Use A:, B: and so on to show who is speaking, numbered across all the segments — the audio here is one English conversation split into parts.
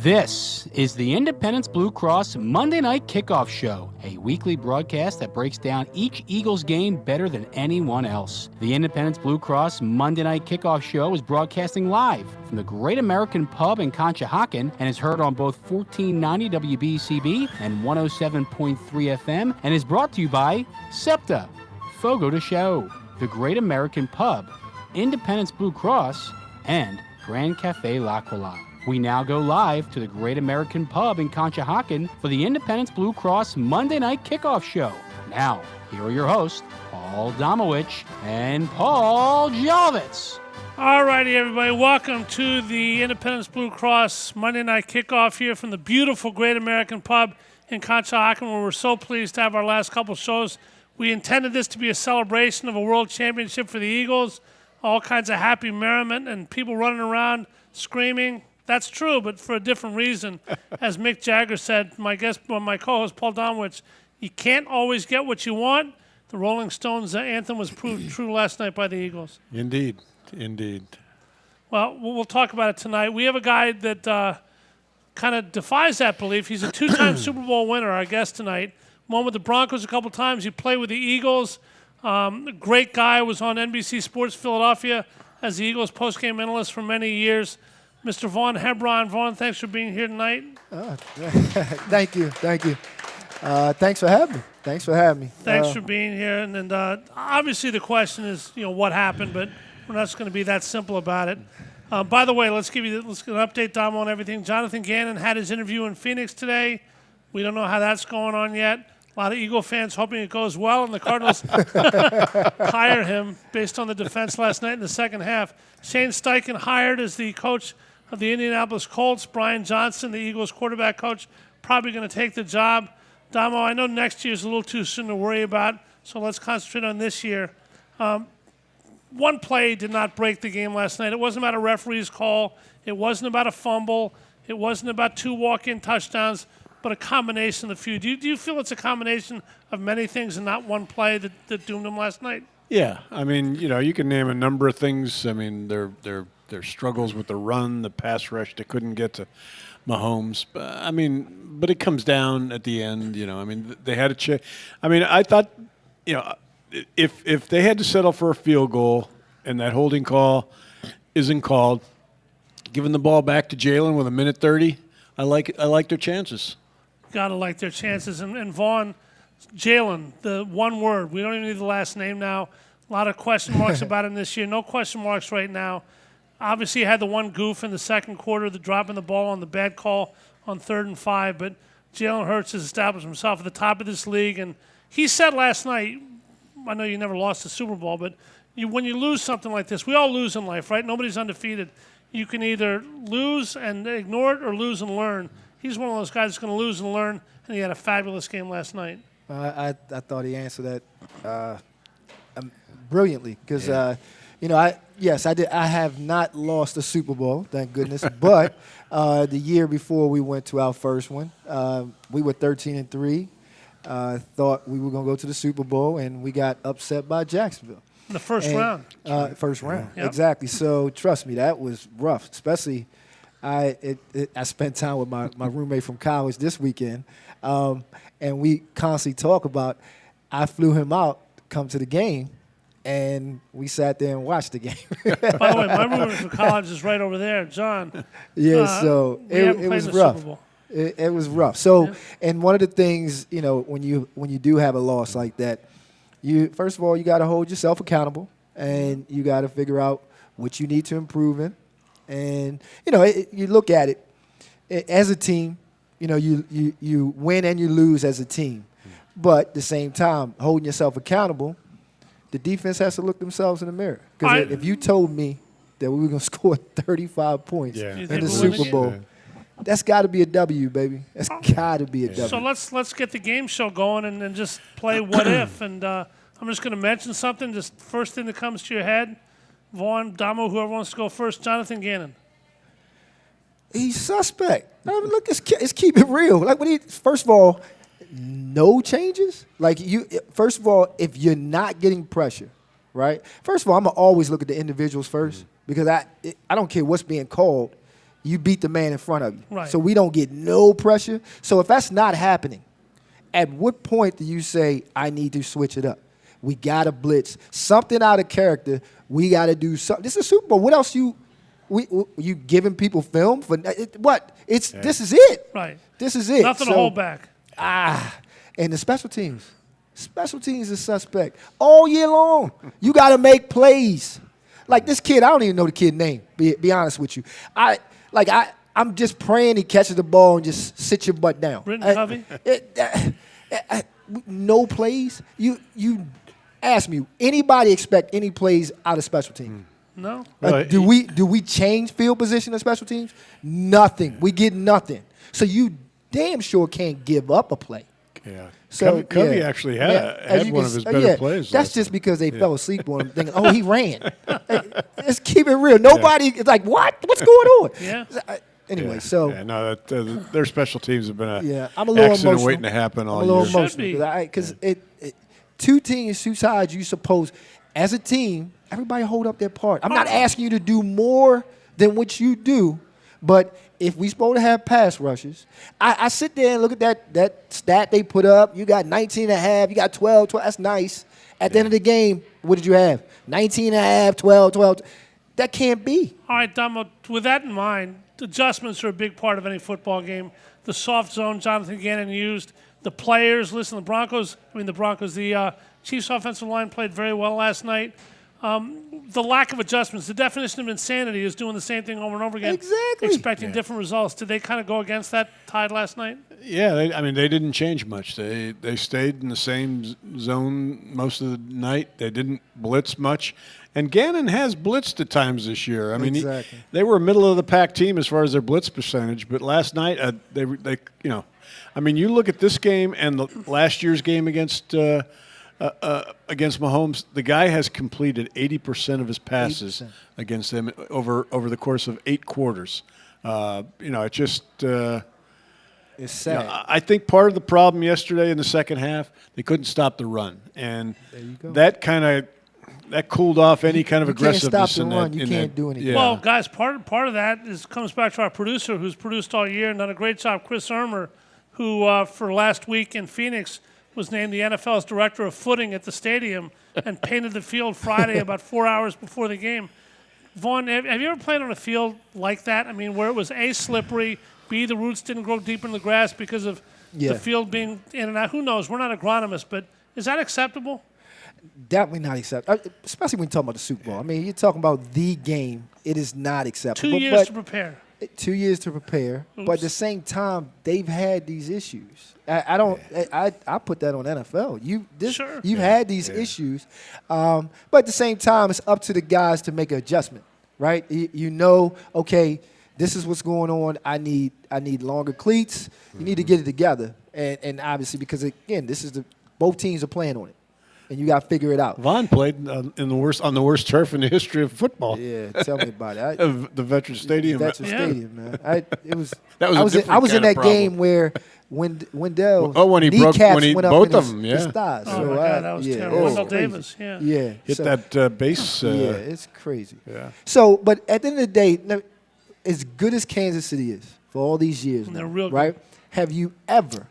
A: This is the Independence Blue Cross Monday Night Kickoff Show, a weekly broadcast that breaks down each Eagles game better than anyone else. The Independence Blue Cross Monday Night Kickoff Show is broadcasting live from the Great American Pub in Conshohocken and is heard on both 1490 WBCB and 107.3 FM and is brought to you by SEPTA, Fogo de Chão, the Great American Pub, Independence Blue Cross, and Grand Café L'Aquila. We now go live to the Great American Pub in Conshohocken for the Independence Blue Cross Monday Night Kickoff Show. Now, here are your hosts, Paul Domowitch and Paul Jolovitz.
B: All righty, everybody. Welcome to the Independence Blue Cross Monday Night Kickoff here from the beautiful Great American Pub in Conshohocken, where we're so pleased to have our last couple shows. We intended this to be a celebration of a world championship for the Eagles, all kinds of happy merriment and people running around screaming. That's true, but for a different reason. As Mick Jagger said, my co-host Paul Domowitch, you can't always get what you want. The Rolling Stones anthem was proved true last night by the Eagles.
C: Indeed.
B: Well, we'll talk about it tonight. We have a guy that kind of defies that belief. He's a two-time Super Bowl winner, our guest tonight. Won with the Broncos a couple times. He played with the Eagles. A great guy, was on NBC Sports Philadelphia as the Eagles postgame analyst for many years. Mr. Vaughn Hebron. Vaughn, thanks for being here tonight.
D: Thank you. Thanks for having me.
B: Thanks for being here. And obviously the question is, what happened, but we're not just going to be that simple about it. By the way, let's get an update, Dom, on everything. Jonathan Gannon had his interview in Phoenix today. We don't know how that's going on yet. A lot of Eagle fans hoping it goes well, and the Cardinals hire him based on the defense last night in the second half. Shane Steichen hired as the coach of the Indianapolis Colts. Brian Johnson, the Eagles quarterback coach, probably going to take the job. Damo, I know next year is a little too soon to worry about, so let's concentrate on this year. One play did not break the game last night. It wasn't about a referee's call. It wasn't about a fumble. It wasn't about two walk-in touchdowns, but a combination of the few. Do you feel it's a combination of many things and not one play that doomed them last night?
C: Yeah, I mean, you can name a number of things. I mean, their struggles with the run, the pass rush. They couldn't get to Mahomes. But it comes down at the end. I mean, they had a chance. I mean, I thought, if they had to settle for a field goal and that holding call isn't called, giving the ball back to Jalen with 1:30, I like their chances.
B: Gotta like their chances. And Vaughn, Jalen, the one word. We don't even need the last name now. A lot of question marks about him this year. No question marks right now. Obviously, he had the one goof in the second quarter, the dropping the ball on the bad call on 3rd and 5. But Jalen Hurts has established himself at the top of this league. And he said last night, I know you never lost the Super Bowl, but when you lose something like this, we all lose in life, right? Nobody's undefeated. You can either lose and ignore it or lose and learn. He's one of those guys that's going to lose and learn, and he had a fabulous game last night.
D: I thought he answered that brilliantly because, I did. I have not lost a Super Bowl, thank goodness. But the year before we went to our first one, we were 13-3. Thought we were going to go to the Super Bowl, and we got upset by Jacksonville.
B: In the first round.
D: First round,
B: Yep.
D: Exactly. So trust me, that was rough. Especially, I spent time with my roommate from college this weekend, and we constantly talk about. I flew him out to come to the game, and we sat there and watched the game.
B: By the way, my roommate from college is right over there, John.
D: Yeah, so it was rough. It was rough. So, and one of the things, when you do have a loss like that, first of all, you got to hold yourself accountable, and you got to figure out what you need to improve in. And, you look at it as a team, you win and you lose as a team. But at the same time, holding yourself accountable, the defense has to look themselves in the mirror. Because if you told me that we were going to score 35 points in the Super Bowl, that's got to be a W, baby. That's got to be a W.
B: So let's get the game show going and just play what if. And I'm just going to mention something. Just first thing that comes to your head, Vaughn, Damo, whoever wants to go first. Jonathan Gannon.
D: He's suspect. I mean, look, let's keep it real. Like first of all, no changes. First of all, if you're not getting pressure, right? First of all, I'm gonna always look at the individuals first because I don't care what's being called. you beat the man in front of you.
B: Right.
D: So we don't get no pressure. So if that's not happening, at what point do you say, I need to switch it up? We got to blitz. Something out of character, we got to do something. This is Super Bowl. What else you giving people film? For what? This is it.
B: Right.
D: This is it.
B: Nothing to hold back.
D: And the special teams. Special teams is suspect. All year long, you got to make plays. Like this kid, I don't even know the kid's name, be honest with you. I'm just praying he catches the ball and just sit your butt down.
B: Britton Covey?
D: No plays. You ask me, anybody expect any plays out of special teams?
B: No.
D: Do we change field position of special teams? Nothing. We get nothing. So you damn sure can't give up a play.
C: Yeah.
D: So
C: Covey actually had one of his better plays.
D: That's just because they fell asleep on him, thinking, "Oh, he ran." Hey, let's keep it real. Nobody is like, "What? What's going on?"
B: Yeah.
D: Anyway, so
C: their special teams have been
D: I'm a little
C: accident
D: emotional.
C: waiting to happen all
D: I'm a little
C: year.
D: emotional because two teams, two sides. You suppose as a team, everybody hold up their part. I'm not asking you to do more than what you do, but if we supposed to have pass rushes, I sit there and look at that stat they put up. You got 19 and a half, you got 12. That's nice. At the end of the game, what did you have? 19 and a half, 12. That can't be.
B: All right, Damo, with that in mind, adjustments are a big part of any football game. The soft zone Jonathan Gannon used, the players, the Chiefs offensive line played very well last night. The lack of adjustments, the definition of insanity is doing the same thing over and over again,
D: exactly,
B: expecting different results. Did they kind of go against that tide last night?
C: Yeah, they didn't change much. They stayed in the same zone most of the night. They didn't blitz much. And Gannon has blitzed at times this year. I mean, they were a middle of the pack team as far as their blitz percentage, but last night they you look at this game and the last year's game against Mahomes, the guy has completed 80% of his passes against them over the course of 8 quarters.
D: It's sad.
C: I think part of the problem yesterday in the second half, they couldn't stop the run, and that cooled off any kind of aggressiveness.
D: You can't stop the run. You can't do anything.
B: Yeah. Well, guys, part of that comes back to our producer, who's produced all year and done a great job, Chris Ermer, who for last week in Phoenix was named the NFL's director of footing at the stadium and painted the field Friday about 4 hours before the game. Vaughn, have you ever played on a field like that? I mean, where it was A, slippery, B, the roots didn't grow deep in the grass because of the field being in and out. Who knows? We're not agronomists, but is that acceptable?
D: Definitely not acceptable, especially when you talk about the Super Bowl. I mean, you're talking about the game. It is not acceptable.
B: 2 years to prepare.
D: 2 years to prepare.
B: Oops.
D: But at the same time, they've had these issues. I put that on NFL. You've had these issues. But at the same time, it's up to the guys to make an adjustment, right? Okay, this is what's going on. I need longer cleats. You need to get it together. And obviously, because, again, both teams are playing on it. And you got to figure it out.
C: Vaughn played on the worst turf in the history of football.
D: Yeah, tell me about it.
C: The Veterans Stadium.
D: Stadium, man. I was in that
C: problem.
D: game where Wendell
C: when he
D: kneecaps
C: broke
D: went
C: both
D: up
C: of them.
D: his thighs.
B: Oh my God, that was terrible. Wendell Davis,
D: Yeah,
C: hit that base.
D: It's crazy.
C: Yeah.
D: So, but at the end of the day, as good as Kansas City is for all these years,
B: they're real
D: right?
B: good.
D: Have you ever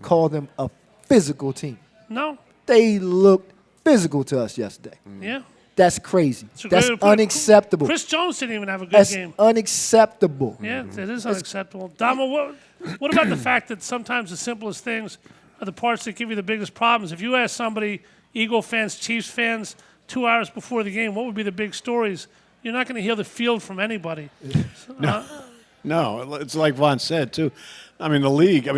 D: called them a physical team?
B: No.
D: They looked physical to us yesterday.
B: Yeah.
D: That's crazy. That's unacceptable.
B: Chris Jones didn't even have a good game.
D: That's unacceptable.
B: Yeah, it is unacceptable. Damo, what about the fact that sometimes the simplest things are the parts that give you the biggest problems? If you ask somebody, Eagle fans, Chiefs fans, 2 hours before the game, what would be the big stories? You're not going to hear the field from anybody.
C: No, it's like Vaughn said, too. I mean, the league,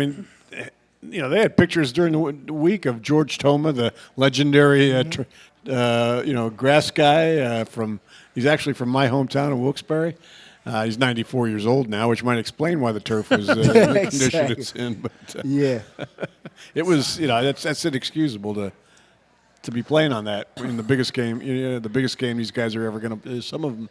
C: they had pictures during the week of George Toma, the legendary, grass guy he's actually from my hometown of Wilkes-Barre. He's 94 years old now, which might explain why the turf was in the condition it's in. But it was, that's inexcusable to be playing on that in the biggest game. The biggest game these guys are ever going to. Some of them.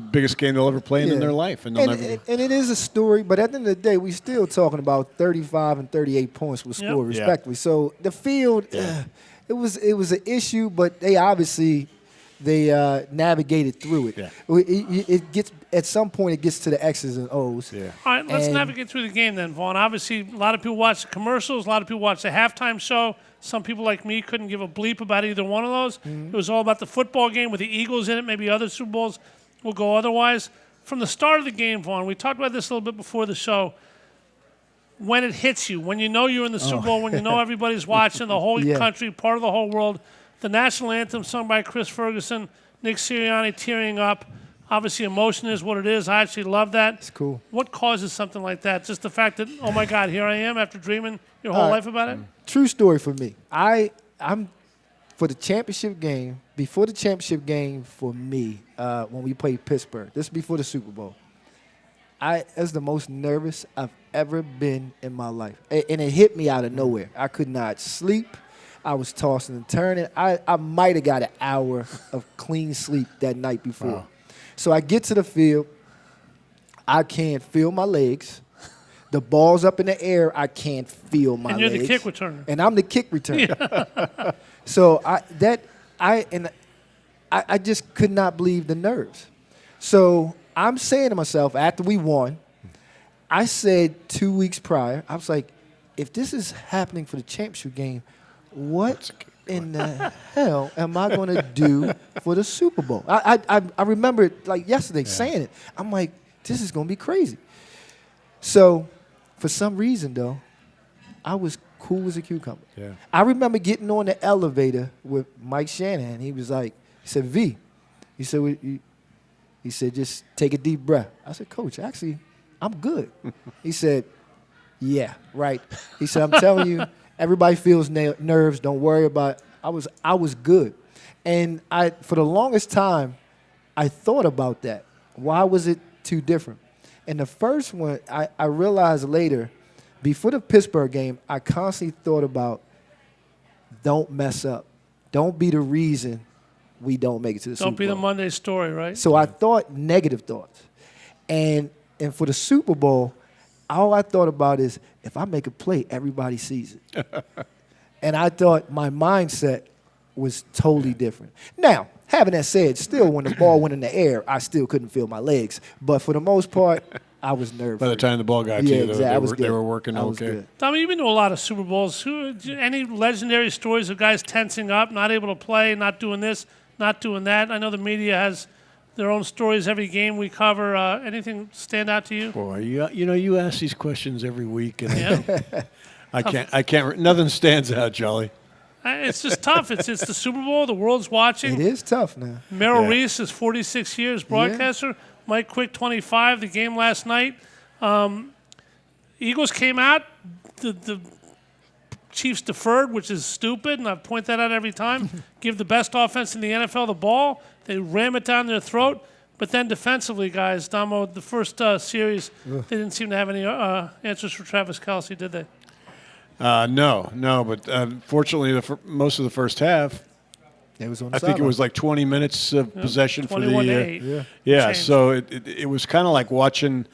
C: Biggest game they'll ever play in their life. And it is a story, but at the end of the day, we're still talking about 35 and 38 points was scored respectively. So the field, it was an issue, but they obviously
D: navigated through it.
C: Yeah.
D: It gets at some point it gets to the X's and O's.
C: Yeah.
B: All right, let's navigate through the game then, Vaughn. Obviously, a lot of people watch the commercials. A lot of people watch the halftime show. Some people like me couldn't give a bleep about either one of those. Mm-hmm. It was all about the football game with the Eagles in it. Maybe other Super Bowls will go otherwise. From the start of the game, Vaughn, we talked about this a little bit before the show. When it hits you, when you know you're in the Super Bowl, when you know everybody's watching, the whole country, part of the whole world, the national anthem sung by Chris Ferguson, Nick Sirianni tearing up. Obviously, emotion is what it is. I actually love that.
D: It's cool.
B: What causes something like that? Just the fact that, oh, my God, here I am after dreaming your whole life about it?
D: True story for me. I'm for the championship game, before the championship game for me, when we played Pittsburgh, this is before the Super Bowl, it was the most nervous I've ever been in my life. And it hit me out of nowhere. I could not sleep. I was tossing and turning. I might have got an hour of clean sleep that night before. Wow. So I get to the field. I can't feel my legs. The ball's up in the air. I can't feel my legs.
B: And you're the kick returner.
D: And I'm the kick returner. Yeah. So I just could not believe the nerves. So I'm saying to myself, after we won, I said 2 weeks prior, I was like, if this is happening for the championship game, what in the hell am I going to do for the Super Bowl? I remember it like yesterday saying it. I'm like, this is going to be crazy. So for some reason, though, I was cool as a cucumber. Yeah. I remember getting on the elevator with Mike Shanahan. He was like, he said, V, he said, just take a deep breath. I said, Coach, actually, I'm good. He said, yeah, right. He said, I'm telling you, everybody feels nerves. Don't worry about it. I was good. And for the longest time, I thought about that. Why was it too different? And the first one, I realized later, before the Pittsburgh game, I constantly thought about don't mess up. Don't be the reason we don't make it to the Super Bowl.
B: Don't be the Monday story, right?
D: So I thought negative thoughts. And for the Super Bowl, all I thought about is if I make a play, everybody sees it. And I thought my mindset was totally different. Now, having that said, still when the ball went in the air, I still couldn't feel my legs. But for the most part, I was nervous.
C: By the time the ball got to you, exactly. they were working okay.
B: Tommy, you've been to a lot of Super Bowls. Any legendary stories of guys tensing up, not able to play, not doing this, not doing that? I know the media has their own stories every game we cover. Anything stand out to you?
C: Boy, you ask these questions every week, and I can't. Nothing stands out, Jolly.
B: It's just tough. It's the Super Bowl. The world's watching.
D: It is tough now.
B: Merrill Reese is 46 years broadcaster. Yeah. Mike Quick, 25. The game last night. Eagles came out. The Chiefs deferred, which is stupid, and I point that out every time. Give the best offense in the NFL the ball. They ram it down their throat. But then defensively, guys, Damo, the first series, they didn't seem to have any answers for Travis Kelce, did they?
C: No. But fortunately, most of the first half,
D: it was on
C: I think it was like 20 minutes of possession for the
B: 21-8.
C: Yeah. So it was kind of like watching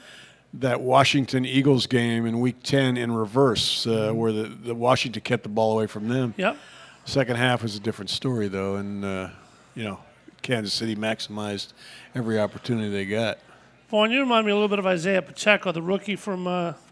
C: that Washington Eagles game in Week 10 in reverse, where the Washington kept the ball away from them.
B: Yep.
C: Second half was a different story, though, and Kansas City maximized every opportunity they got.
B: Vaughn, you remind me a little bit of Isaiah Pacheco, the rookie from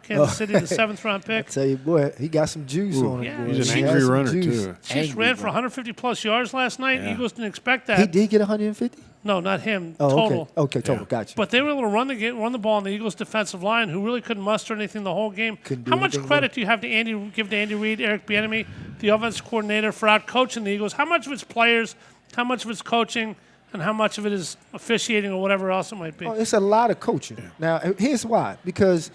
B: Kansas City, the 7th-round pick.
D: I tell you, boy, he got some juice on him.
B: Yeah.
D: Boy.
C: He's an angry runner, too.
B: Chiefs ran for 150-plus yards last night. Yeah. Eagles didn't expect that.
D: He did get 150?
B: No, not him. Total.
D: Okay, total. Gotcha.
B: But they were able to run the ball on the Eagles' defensive line, who really couldn't muster anything the whole game. How much credit do you have to give to Andy Reid, Eric Bieniemy, the offensive coordinator, for out-coaching the Eagles? How much of it's players, how much of it's coaching, and how much of it is officiating or whatever else it might be?
D: It's a lot of coaching. Yeah. Now, here's why. Because,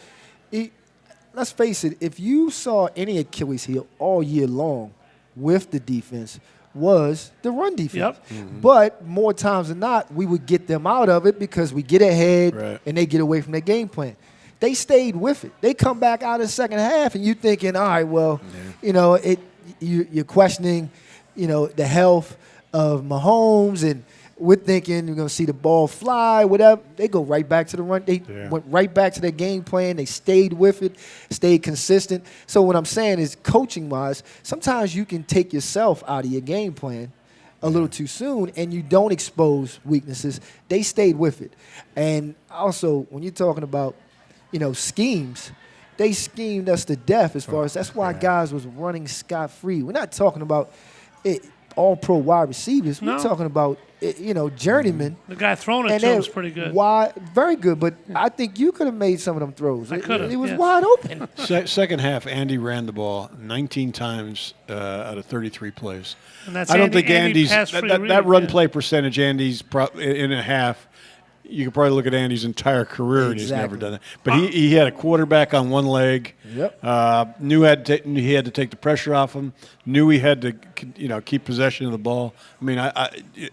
D: let's face it, if you saw any Achilles heel all year long with the defense, was the run defense.
B: Yep.
D: Mm-hmm. But more times than not, we would get them out of it because we get ahead and they get away from their game plan. They stayed with it. They come back out in the second half, and you thinking, all right, well, you're questioning, the health of Mahomes, and we're thinking you're going to see the ball fly, whatever. They go right back to the run. They went right back to their game plan. They stayed with it, stayed consistent. So what I'm saying is, coaching-wise, sometimes you can take yourself out of your game plan a little too soon and you don't expose weaknesses, they stayed with it. And also, when you're talking about, schemes, they schemed us to death as far as that's why guys was running scot-free. We're not talking about all-pro wide receivers. We're talking about, journeymen.
B: The guy throwing it to him was pretty good.
D: Very good, but I think you could have made some of them throws. It was
B: yes.
D: wide open.
C: Second half, Andy ran the ball 19 times out of 33 plays.
B: And that's
C: I don't think
B: Andy's
C: that run play percentage, Andy's in a half. You could probably look at Andy's entire career and he's never done that. But he had a quarterback on one leg.
D: Yep.
C: Knew he had to take the pressure off him. Knew he had to keep possession of the ball. I mean,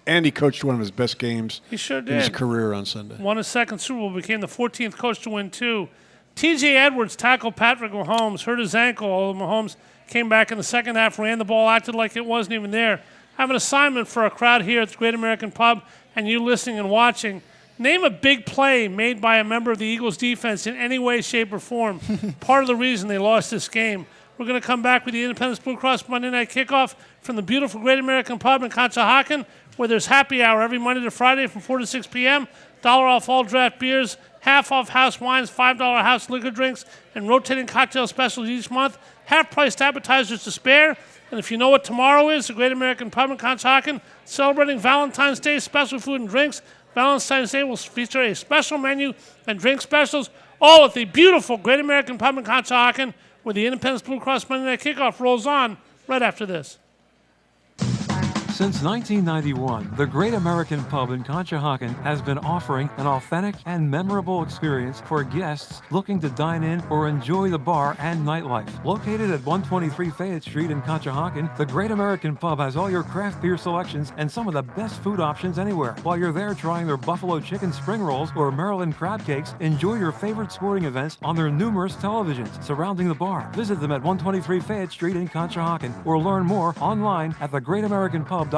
C: Andy coached one of his best games
B: in
C: his career on Sunday.
B: Won his second Super Bowl, became the 14th coach to win 2. T.J. Edwards tackled Patrick Mahomes, hurt his ankle, although Mahomes came back in the second half, ran the ball, acted like it wasn't even there. I have an assignment for our crowd here at the Great American Pub and you listening and watching. Name a big play made by a member of the Eagles defense in any way, shape, or form. Part of the reason they lost this game. We're going to come back with the Independence Blue Cross Monday Night Kickoff from the beautiful Great American Pub in Conshohocken, where there's happy hour every Monday to Friday from 4 to 6 p.m., $1 off all draft beers, half off house wines, $5 house liquor drinks, and rotating cocktail specials each month, half-priced appetizers to spare. And if you know what tomorrow is, the Great American Pub in Conshohocken, celebrating Valentine's Day, special food and drinks. Valentine's Day will feature a special menu and drink specials, all at the beautiful Great American Pub in Conshohocken, where the Independence Blue Cross Monday Night Kickoff rolls on right after this.
E: Since 1991, the Great American Pub in Conshohocken has been offering an authentic and memorable experience for guests looking to dine in or enjoy the bar and nightlife. Located at 123 Fayette Street in Conshohocken, the Great American Pub has all your craft beer selections and some of the best food options anywhere. While you're there trying their buffalo chicken spring rolls or Maryland crab cakes, enjoy your favorite sporting events on their numerous televisions surrounding the bar. Visit them at 123 Fayette Street in Conshohocken or learn more online at thegreatamericanpub.com.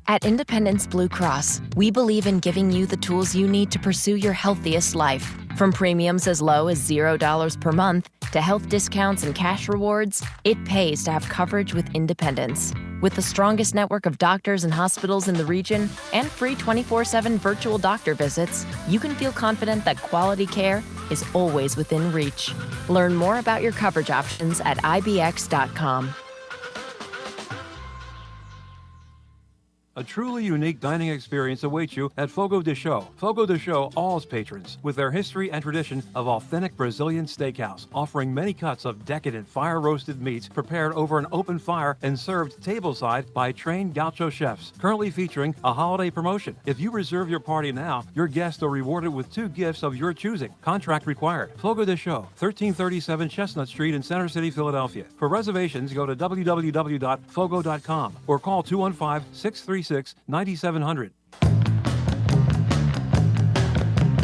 F: At Independence Blue Cross, we believe in giving you the tools you need to pursue your healthiest life. From premiums as low as $0 per month to health discounts and cash rewards, it pays to have coverage with Independence. With the strongest network of doctors and hospitals in the region and free 24/7 virtual doctor visits, you can feel confident that quality care is always within reach. Learn more about your coverage options at ibx.com.
E: A truly unique dining experience awaits you at Fogo de Chão. Fogo de Chão awes patrons with their history and tradition of authentic Brazilian steakhouse, offering many cuts of decadent fire-roasted meats prepared over an open fire and served tableside by trained gaucho chefs. Currently featuring a holiday promotion. If you reserve your party now, your guests are rewarded with 2 gifts of your choosing. Contract required. Fogo de Chão, 1337 Chestnut Street in Center City, Philadelphia. For reservations, go to www.fogo.com or call 215-636-9700.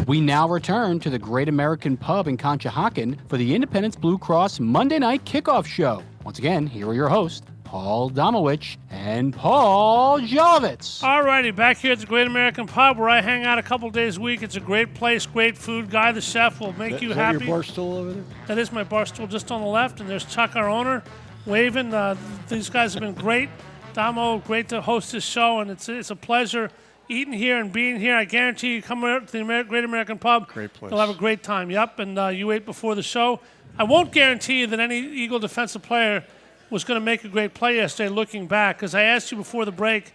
A: We now return to the Great American Pub in Conshohocken for the Independence Blue Cross Monday Night Kickoff Show. Once again, here are your hosts, Paul Domowitch and Paul Jolovitz.
B: All righty, back here at the Great American Pub where I hang out a couple days a week. It's a great place, great food. Guy, the chef, will make you happy.
C: Is that your bar stool over there?
B: That is my bar stool just on the left, and there's Chuck, our owner, waving. These guys have been great. Damo, great to host this show, and it's a pleasure eating here and being here. I guarantee you come out to the Great American Pub.
C: Great place.
B: You'll have a great time. Yep, and you ate before the show. I won't guarantee you that any Eagle defensive player was going to make a great play yesterday looking back, because I asked you before the break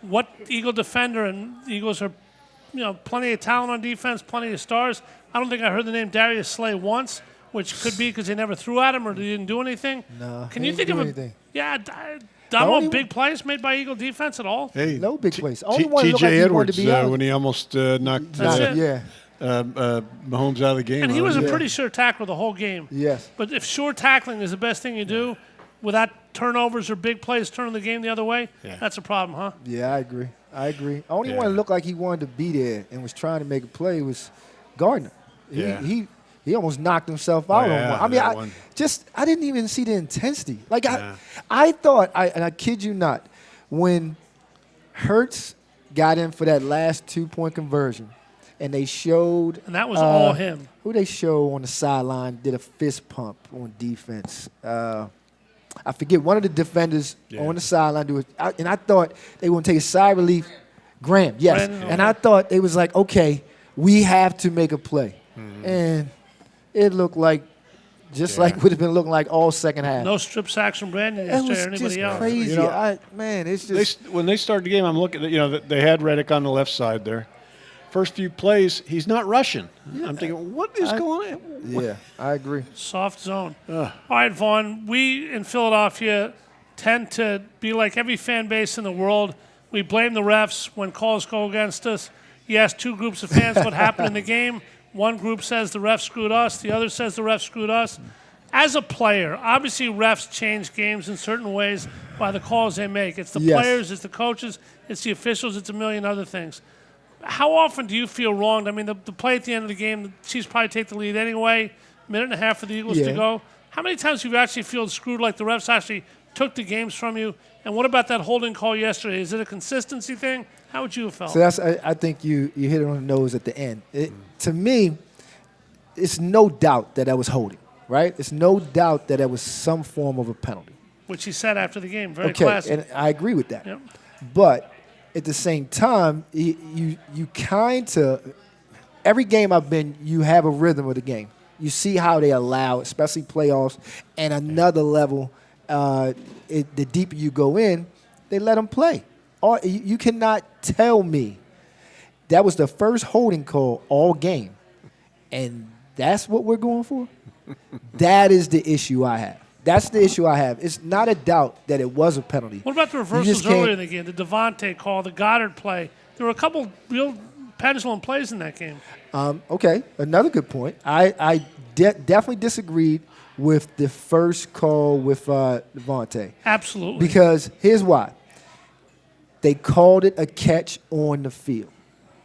B: what Eagle defender, and the Eagles are, plenty of talent on defense, plenty of stars. I don't think I heard the name Darius Slay once, which could be because they never threw at him or they didn't do anything.
D: No,
B: Can you think of
D: anything.
B: Damo, big plays made by Eagle defense at all?
C: Hey,
D: no big plays. Only one looked
C: T.J.
D: like
C: Edwards
D: he wanted to be out.
C: when he almost knocked Mahomes out of the game.
B: And he was a pretty sure tackler the whole game.
D: Yes.
B: But if sure tackling is the best thing you do, without turnovers or big plays turning the game the other way, that's a problem, huh?
D: Yeah, I agree. Only one that looked like he wanted to be there and was trying to make a play was Gardner. He almost knocked himself out on one. I mean, I didn't even see the intensity. Like, I thought, and I kid you not, when Hurts got in for that last 2-point conversion, and they showed.
B: And that was all him.
D: Who they show on the sideline did a fist pump on defense. I forget, one of the defenders on the sideline do it. And I thought they were going to take a side relief. Graham, yes.
B: Brandon,
D: and I thought they was like, okay, we have to make a play. And it looked like like would have been looking like all second half.
B: No strip sacks from Brandon
D: It
B: yesterday
D: was
B: or anybody
D: just
B: else.
D: crazy.
C: You know,
D: It's just.
C: when they started the game, I'm looking at, they had Reddick on the left side there. First few plays, he's not rushing. I'm thinking, what is going on?
D: Yeah, I agree.
B: Soft zone. All right, Vaughn, we in Philadelphia tend to be like every fan base in the world. We blame the refs when calls go against us. You ask two groups of fans what happened in the game. One group says the refs screwed us. The other says the refs screwed us. As a player, obviously refs change games in certain ways by the calls they make. It's the players, it's the coaches, it's the officials, it's a million other things. How often do you feel wronged? I mean, the play at the end of the game, the Chiefs probably take the lead anyway, minute and a half for the Eagles to go. How many times have you actually feel screwed like the refs actually took the games from you? And what about that holding call yesterday? Is it a consistency thing? How would you have felt?
D: So I think you hit it on the nose at the end. To me, it's no doubt that was holding, right? It's no doubt that was some form of a penalty.
B: Which he said after the game. Very classic.
D: And I agree with that.
B: Yep.
D: But at the same time, you kind of – every game I've been, you have a rhythm of the game. You see how they allow, especially playoffs, and another level, the deeper you go in, they let them play. You cannot tell me that was the first holding call all game, and that's what we're going for? That is the issue I have. That's the issue I have. It's not a doubt that it was a penalty.
B: What about the reversals earlier in the game? The Devontae call, the Goddard play. There were a couple real pendulum plays in that game.
D: Okay, another good point. I definitely disagreed with the first call with Devontae.
B: Absolutely.
D: Because here's why. They called it a catch on the field.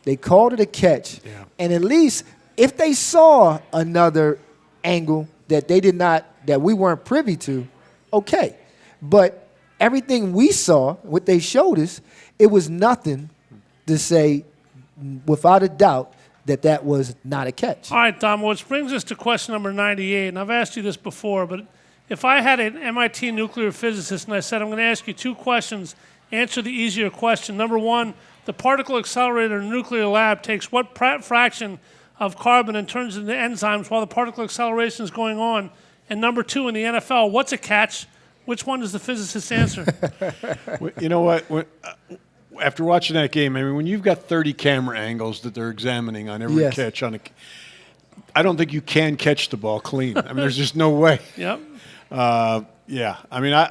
D: They called it a catch. Yeah. And at least if they saw another angle that they did not, that we weren't privy to, okay. But everything we saw, what they showed us, it was nothing to say without a doubt that was not a catch.
B: All right, Dom, which brings us to question number 98. And I've asked you this before, but if I had an MIT nuclear physicist and I said, I'm going to ask you two questions, answer the easier question. Number one, the particle accelerator in a nuclear lab takes what fraction of carbon and turns into enzymes while the particle acceleration is going on? And number two, in the NFL, what's a catch? Which one does the physicist answer?
C: You know what? After watching that game, I mean, when you've got 30 camera angles that they're examining on every catch, I don't think you can catch the ball clean. I mean, there's just no way.
B: Yep.
C: Yeah. I mean,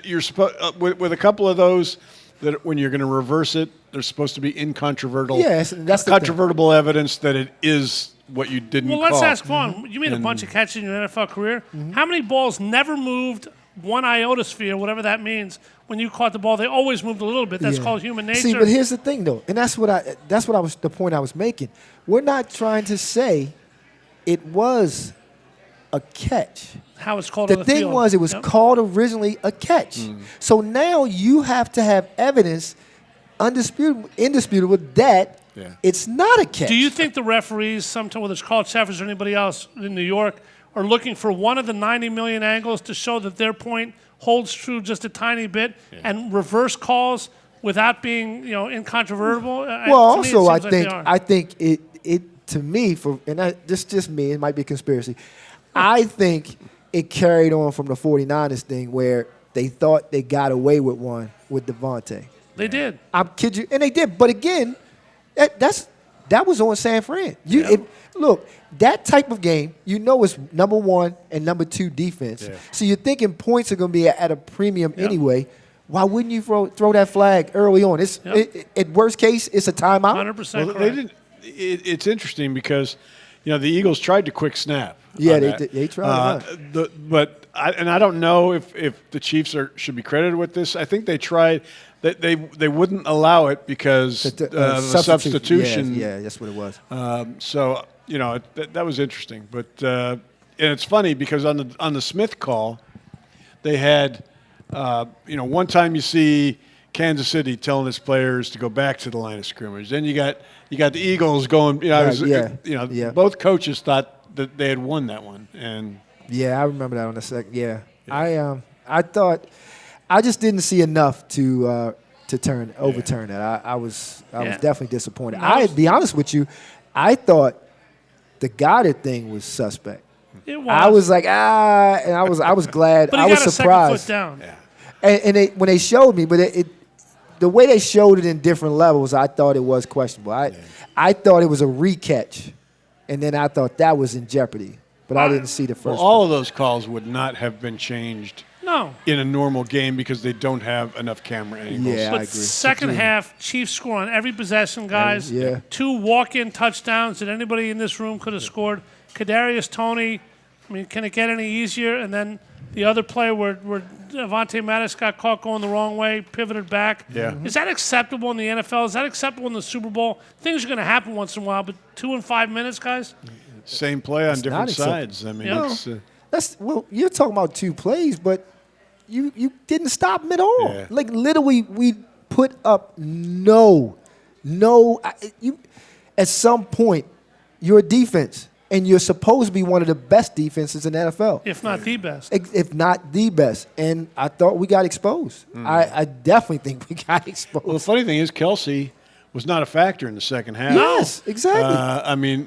C: you're supposed with a couple of those that when you're going to reverse it, there's supposed to be incontrovertible.
D: Yes, that's
C: controvertible evidence that it is what you didn't call.
B: Well, let's ask Vaughn. You made a bunch of catches in your NFL career. Mm-hmm. How many balls never moved one iotosphere, whatever that means, when you caught the ball? They always moved a little bit. That's called human nature.
D: See, but here's the thing, though, and the point I was making. We're not trying to say it was a catch.
B: How it's called
D: the
B: on the
D: thing
B: field.
D: was, it was called originally a catch. So now you have to have evidence, indisputable, that it's not a catch.
B: Do you think the referees, sometimes whether it's college staffers or anybody else in New York, are looking for one of the 90 million angles to show that their point holds true just a tiny bit and reverse calls without being, incontrovertible?
D: Well, also I think it to me, just me, it might be a conspiracy. I think it carried on from the 49ers thing where they thought they got away with one with Devontae.
B: They did.
D: I'm kidding you, and they did. But again, that was on San Fran. Look, that type of game, it's number one and number two defense. Yeah. So you're thinking points are going to be at a premium anyway. Why wouldn't you throw that flag early on? At worst case, it's a timeout.
B: 100% correct.
C: They didn't. It's interesting because, the Eagles tried to quick snap.
D: Yeah, they tried.
C: I don't know if the Chiefs should be credited with this. I think they tried. They wouldn't allow it because the substitution.
D: Yeah, that's what it was.
C: So that was interesting. But and it's funny because on the Smith call, they had one time you see Kansas City telling its players to go back to the line of scrimmage. Then you got the Eagles going. Both coaches thought that they had won that one, and
D: I remember that on the second. Yeah. I thought I just didn't see enough to overturn that. I was definitely disappointed. To be honest with you, I thought the Goddard thing was suspect.
B: It was.
D: I was like, and I was glad.
B: But
D: I was surprised.
B: Second foot down.
C: Yeah.
D: And when they showed me, but the way they showed it in different levels, I thought it was questionable. I thought it was a recatch, and then I thought that was in jeopardy. But I didn't see the first.
C: Well, all of those calls would not have been changed.
B: No.
C: In a normal game because they don't have enough camera angles.
D: Yeah,
B: but
D: I agree.
B: Second half, Chiefs score on every possession, guys.
D: Yeah.
B: 2 walk-in touchdowns that anybody in this room could have scored. Kadarius Toney, can it get any easier? And then the other play where Avonte Mattis got caught going the wrong way, pivoted back.
C: Yeah.
B: Is that acceptable in the NFL? Is that acceptable in the Super Bowl? Things are going to happen once in a while, but 2 and 5 minutes, guys?
C: Same play on different sides.
D: You're talking about 2 plays, but you didn't stop him at all.
C: Yeah.
D: Like literally, we put up at some point, you're a defense, and you're supposed to be one of the best defenses in the NFL.
B: If not the best.
D: If not the best. And I thought we got exposed. I definitely think we got exposed.
C: Well, the funny thing is Kelsey was not a factor in the second half.
D: Yes, exactly.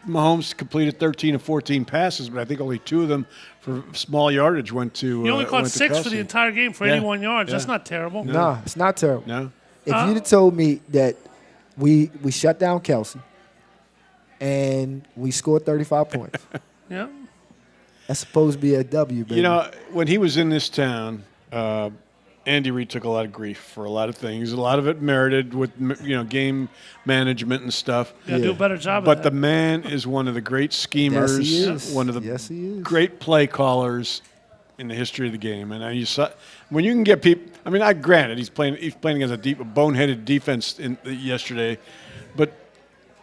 C: Mahomes completed 13 of 14 passes, but I think only 2 of them for small yardage went to.
B: He only caught 6
C: Kelsey.
B: for the entire game for 81 yards. That's not terrible.
D: No, it's not terrible.
C: No.
D: If you'd have told me that we shut down Kelsey and we scored 35 points,
B: Yeah.
D: that's supposed to be a W, baby.
C: When he was in this town, Andy Reid took a lot of grief for a lot of things. A lot of it merited with
B: You
C: game management and stuff.
B: got to do a better job
C: But
B: of
C: the
B: that.
C: man is one of the great schemers,
D: Yes, he is.
C: one of the
D: He is.
C: great play callers in the history of the game. And you saw when you can get people. Granted, he's playing against a boneheaded defense yesterday, but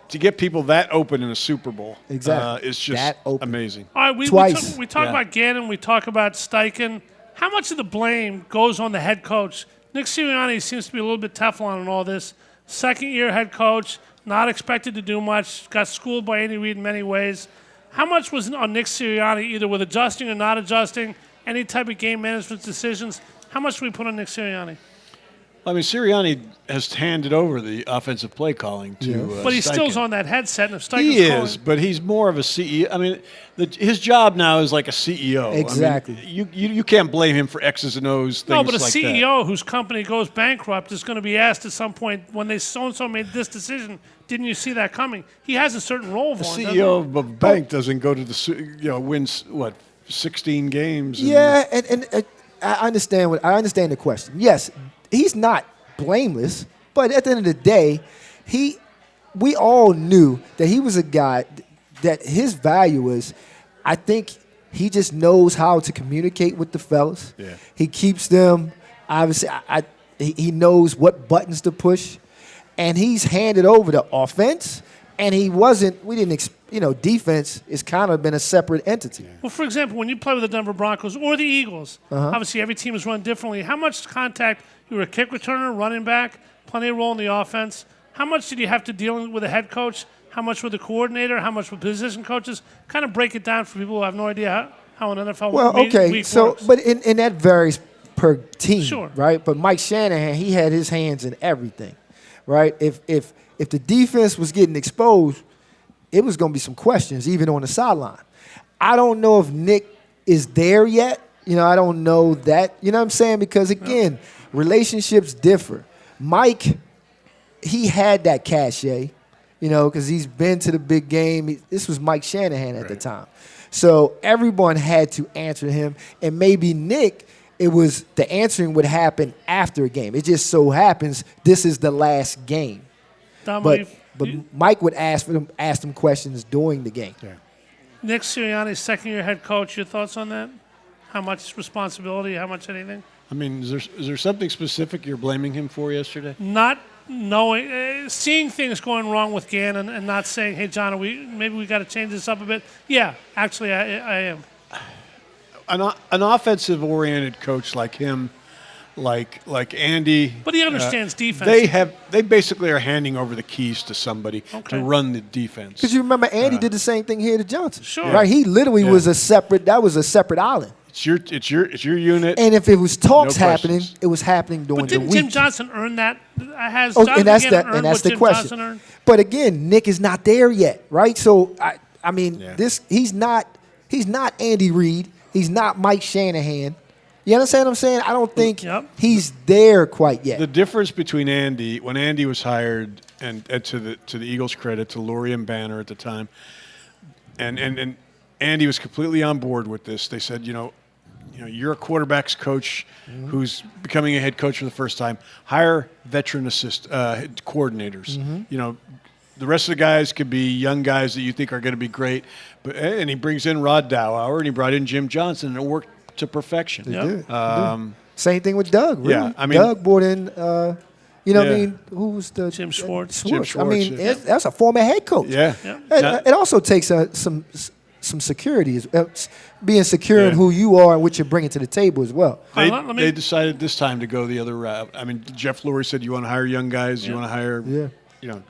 C: to get people that open in a Super Bowl,
D: Exactly.
C: it's just
D: That open.
C: amazing.
B: All right,
D: Twice.
B: we talk about Gannon, we talk about Steichen. How much of the blame goes on the head coach? Nick Sirianni seems to be a little bit Teflon in all this. Second-year head coach, not expected to do much, got schooled by Andy Reid in many ways. How much was on Nick Sirianni, either with adjusting or not adjusting, any type of game management decisions? How much do we put on Nick Sirianni?
C: Sirianni has handed over the offensive play calling to
B: but he
C: Steichen.
B: still's on that headset. And if Steichen's
C: He is,
B: calling,
C: but he's more of a CEO. His job now is like a CEO.
D: Exactly.
C: You can't blame him for X's and O's.
B: no, but a
C: like
B: CEO whose company goes bankrupt is going to be asked at some point when they so-and-so made this decision, didn't you see that coming? He has a certain role,
C: that.
B: Vaughn,
C: The CEO of a bank doesn't go to wins 16 games.
D: And I understand the question. Yes, he's not blameless, but at the end of the day, we all knew that he was a guy that his value is, I think he just knows how to communicate with the fellas.
C: Yeah.
D: He keeps them, obviously, he knows what buttons to push, and he's handed over the offense, and defense has kind of been a separate entity.
B: Well, for example, when you play with the Denver Broncos or the Eagles, obviously every team is run differently. How much contact, you were a kick returner, running back, plenty of role in the offense. How much did you have to deal with a head coach? How much with the coordinator? How much with position coaches? Kind of break it down for people who have no idea how an NFL week works.
D: But in that varies per team,
B: Sure.
D: right? But Mike Shanahan, he had his hands in everything, right? If the defense was getting exposed, it was going to be some questions, even on the sideline. I don't know if Nick is there yet. I don't know that. You know what I'm saying? Because, again, relationships differ. Mike, he had that cachet, because he's been to the big game. This was Mike Shanahan at the time. So everyone had to answer him. And maybe Nick, it was the answering would happen after a game. It just so happens this is the last game. But Mike would ask them questions during the game.
C: Yeah.
B: Nick Sirianni, second-year head coach, your thoughts on that? How much responsibility, how much anything?
C: Is there something specific you're blaming him for yesterday?
B: Not knowing, seeing things going wrong with Gannon and not saying, hey, John, maybe we got to change this up a bit. Yeah, actually, I am.
C: An offensive-oriented coach like him like Andy.
B: But he understands defense.
C: They basically are handing over the keys to somebody to run the defense.
D: Because you remember Andy did the same thing here to Johnson.
B: Sure.
D: Right? He literally was a separate island.
C: It's your unit.
D: And if it was talks
C: No
D: happening,
C: questions.
D: it was happening during the
B: But
D: week.
B: didn't Jim Johnson earn that? Has
D: Oh,
B: Jonathan
D: and that's
B: Gannon
D: the
B: earned
D: that's
B: what
D: the
B: Jim
D: question.
B: Johnson earned?
D: But again, Nick is not there yet, right? So I mean,
C: Yeah.
D: he's not Andy Reid. He's not Mike Shanahan. You understand what I'm saying? I don't think he's there quite yet.
C: The difference between when Andy was hired, and to the Eagles' credit, to Laurie and Banner at the time, and Andy was completely on board with this. They said, you're a quarterback's coach who's becoming a head coach for the first time. Hire veteran coordinators.
D: Mm-hmm.
C: The rest of the guys could be young guys that you think are going to be great. And he brings in Rod Dowhour, and he brought in Jim Johnson, and it worked to perfection.
D: They did. Same thing with Doug. Really.
C: Yeah, I mean,
D: Doug brought in. What I mean? Who was the
B: Jim Schwartz?
C: Jim Schwartz,
D: I mean,
C: yeah.
D: that's a former head coach.
C: Yeah.
D: It also takes some security, being secure in who you are and what you're bringing to the table as well.
C: They decided this time to go the other route. I mean, Jeff Lurie said, "You want to hire young guys? You want to hire,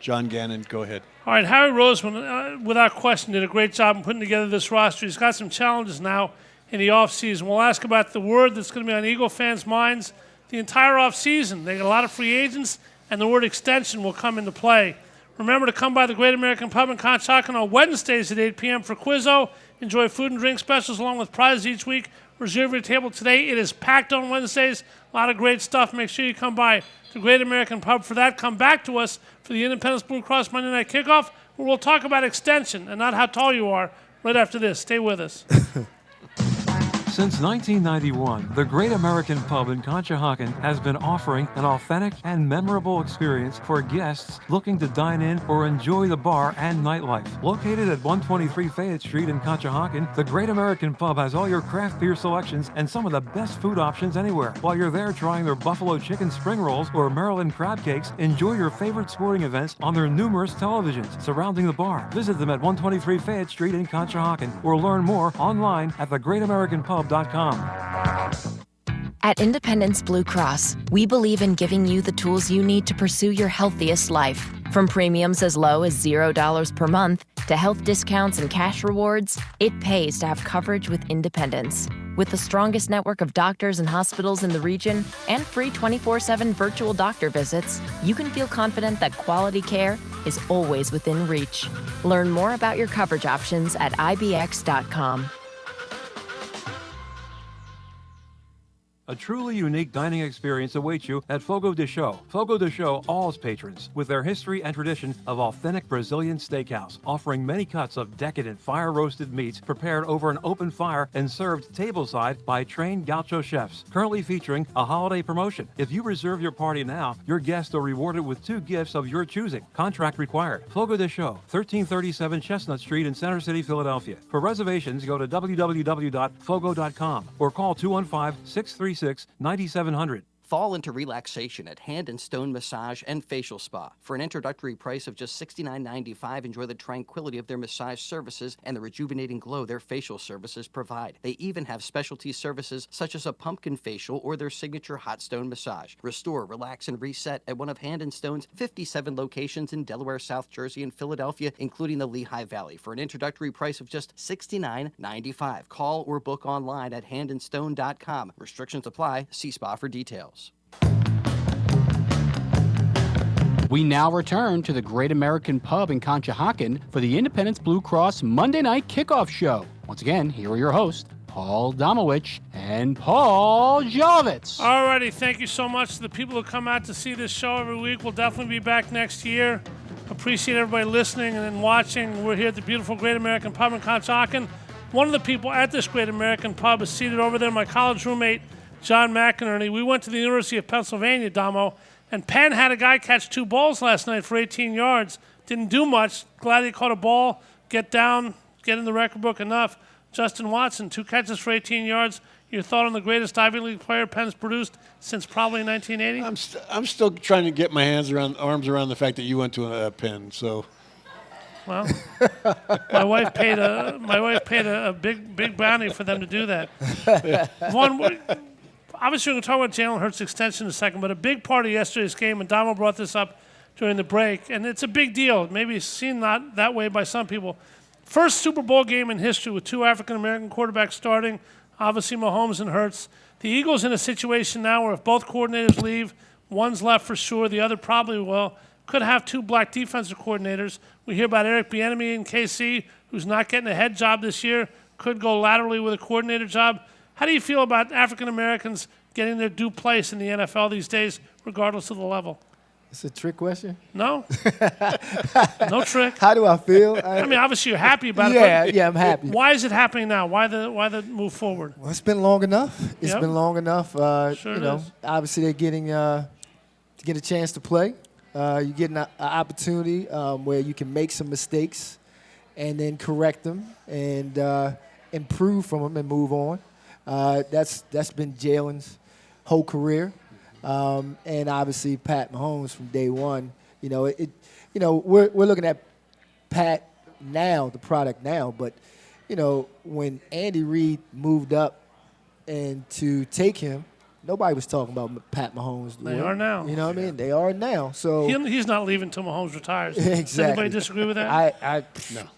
C: John Gannon? Go ahead."
B: All right, Harry Roseman, without question, did a great job in putting together this roster. He's got some challenges now in the offseason. We'll ask about the word that's going to be on Eagle fans' minds the entire offseason. They got a lot of free agents, and the word extension will come into play. Remember to come by the Great American Pub in Conshohocken on Wednesdays at 8 p.m. for Quizzo. Enjoy food and drink specials along with prizes each week. Reserve your table today. It is packed on Wednesdays. A lot of great stuff. Make sure you come by the Great American Pub for that. Come back to us for the Independence Blue Cross Monday Night Kickoff, where we'll talk about extension and not how tall you are right after this. Stay with us.
E: Since 1991, the Great American Pub in Conshohocken has been offering an authentic and memorable experience for guests looking to dine in or enjoy the bar and nightlife. Located at 123 Fayette Street in Conshohocken, the Great American Pub has all your craft beer selections and some of the best food options anywhere. While you're there trying their buffalo chicken spring rolls or Maryland crab cakes, enjoy your favorite sporting events on their numerous televisions surrounding the bar. Visit them at 123 Fayette Street in Conshohocken or learn more online at thegreatamericanpub.com.
F: At Independence Blue Cross, we believe in giving you the tools you need to pursue your healthiest life. From premiums as low as $0 per month to health discounts and cash rewards, it pays to have coverage with Independence. With the strongest network of doctors and hospitals in the region and free 24/7 virtual doctor visits, you can feel confident that quality care is always within reach. Learn more about your coverage options at ibx.com.
E: A truly unique dining experience awaits you at Fogo de Chão. Fogo de Chão awes patrons with their history and tradition of authentic Brazilian steakhouse, offering many cuts of decadent fire-roasted meats prepared over an open fire and served tableside by trained gaucho chefs. Currently featuring a holiday promotion. If you reserve your party now, your guests are rewarded with 2 gifts of your choosing. Contract required. Fogo de Chão, 1337 Chestnut Street in Center City, Philadelphia. For reservations, go to www.fogo.com or call 215-636-9700.
G: Fall into relaxation at Hand & Stone Massage and Facial Spa. For an introductory price of just $69.95, enjoy the tranquility of their massage services and the rejuvenating glow their facial services provide. They even have specialty services such as a pumpkin facial or their signature hot stone massage. Restore, relax, and reset at one of Hand & Stone's 57 locations in Delaware, South Jersey, and Philadelphia, including the Lehigh Valley. For an introductory price of just $69.95. Call or book online at handandstone.com. Restrictions apply. See spa for details.
A: We now return to the Great American Pub in Conshohocken for the Independence Blue Cross Monday Night Kickoff Show. Once again, here are your hosts, Paul Domowitch and Paul Jolovitz.
B: All righty, thank you so much to the people who come out to see this show every week. We'll definitely be back next year. Appreciate everybody listening and then watching. We're here at the beautiful Great American Pub in Conshohocken. One of the people at this Great American Pub is seated over there, my college roommate, John McInerney. We went to the University of Pennsylvania, Damo, and Penn had a guy catch 2 balls last night for 18 yards. Didn't do much. Glad he caught a ball, get down, get in the record book enough. Justin Watson, 2 catches for 18 yards. Your thought on the greatest Ivy League player Penn's produced since probably 1980?
C: I'm still trying to get my arms around the fact that you went to a Penn, so...
B: Well, my wife paid a big bounty for them to do that. Vaughn, obviously, we're going to talk about Jalen Hurts' extension in a second, but a big part of yesterday's game, and Damo brought this up during the break, and it's a big deal. Maybe it's seen not that way by some people. First Super Bowl game in history with 2 African-American quarterbacks starting, obviously Mahomes and Hurts. The Eagles in a situation now where if both coordinators leave, one's left for sure, the other probably will. Could have 2 black defensive coordinators. We hear about Eric Bieniemy in KC, who's not getting a head job this year, could go laterally with a coordinator job. How do you feel about African Americans getting their due place in the NFL these days, regardless of the level?
D: It's a trick question.
B: No? No trick.
D: How do I feel?
B: I mean, obviously you're happy about
D: it.
B: But
D: I'm happy.
B: Why is it happening now? Why the move forward?
D: Well, it's been long enough. It's
B: Yep.
D: been long enough.
B: Sure
D: you know,
B: it is.
D: obviously they're getting to get a chance to play. You're getting an opportunity where you can make some mistakes and then correct them and improve from them and move on. That's been Jalen's whole career. And obviously Pat Mahomes from day one. We're looking at Pat now, the product now, but when Andy Reid moved up and to take him, nobody was talking about Pat Mahomes.
B: They are now.
D: You know what I mean? They are now. So
B: He's not leaving until Mahomes retires.
D: Exactly.
B: Does anybody disagree with that?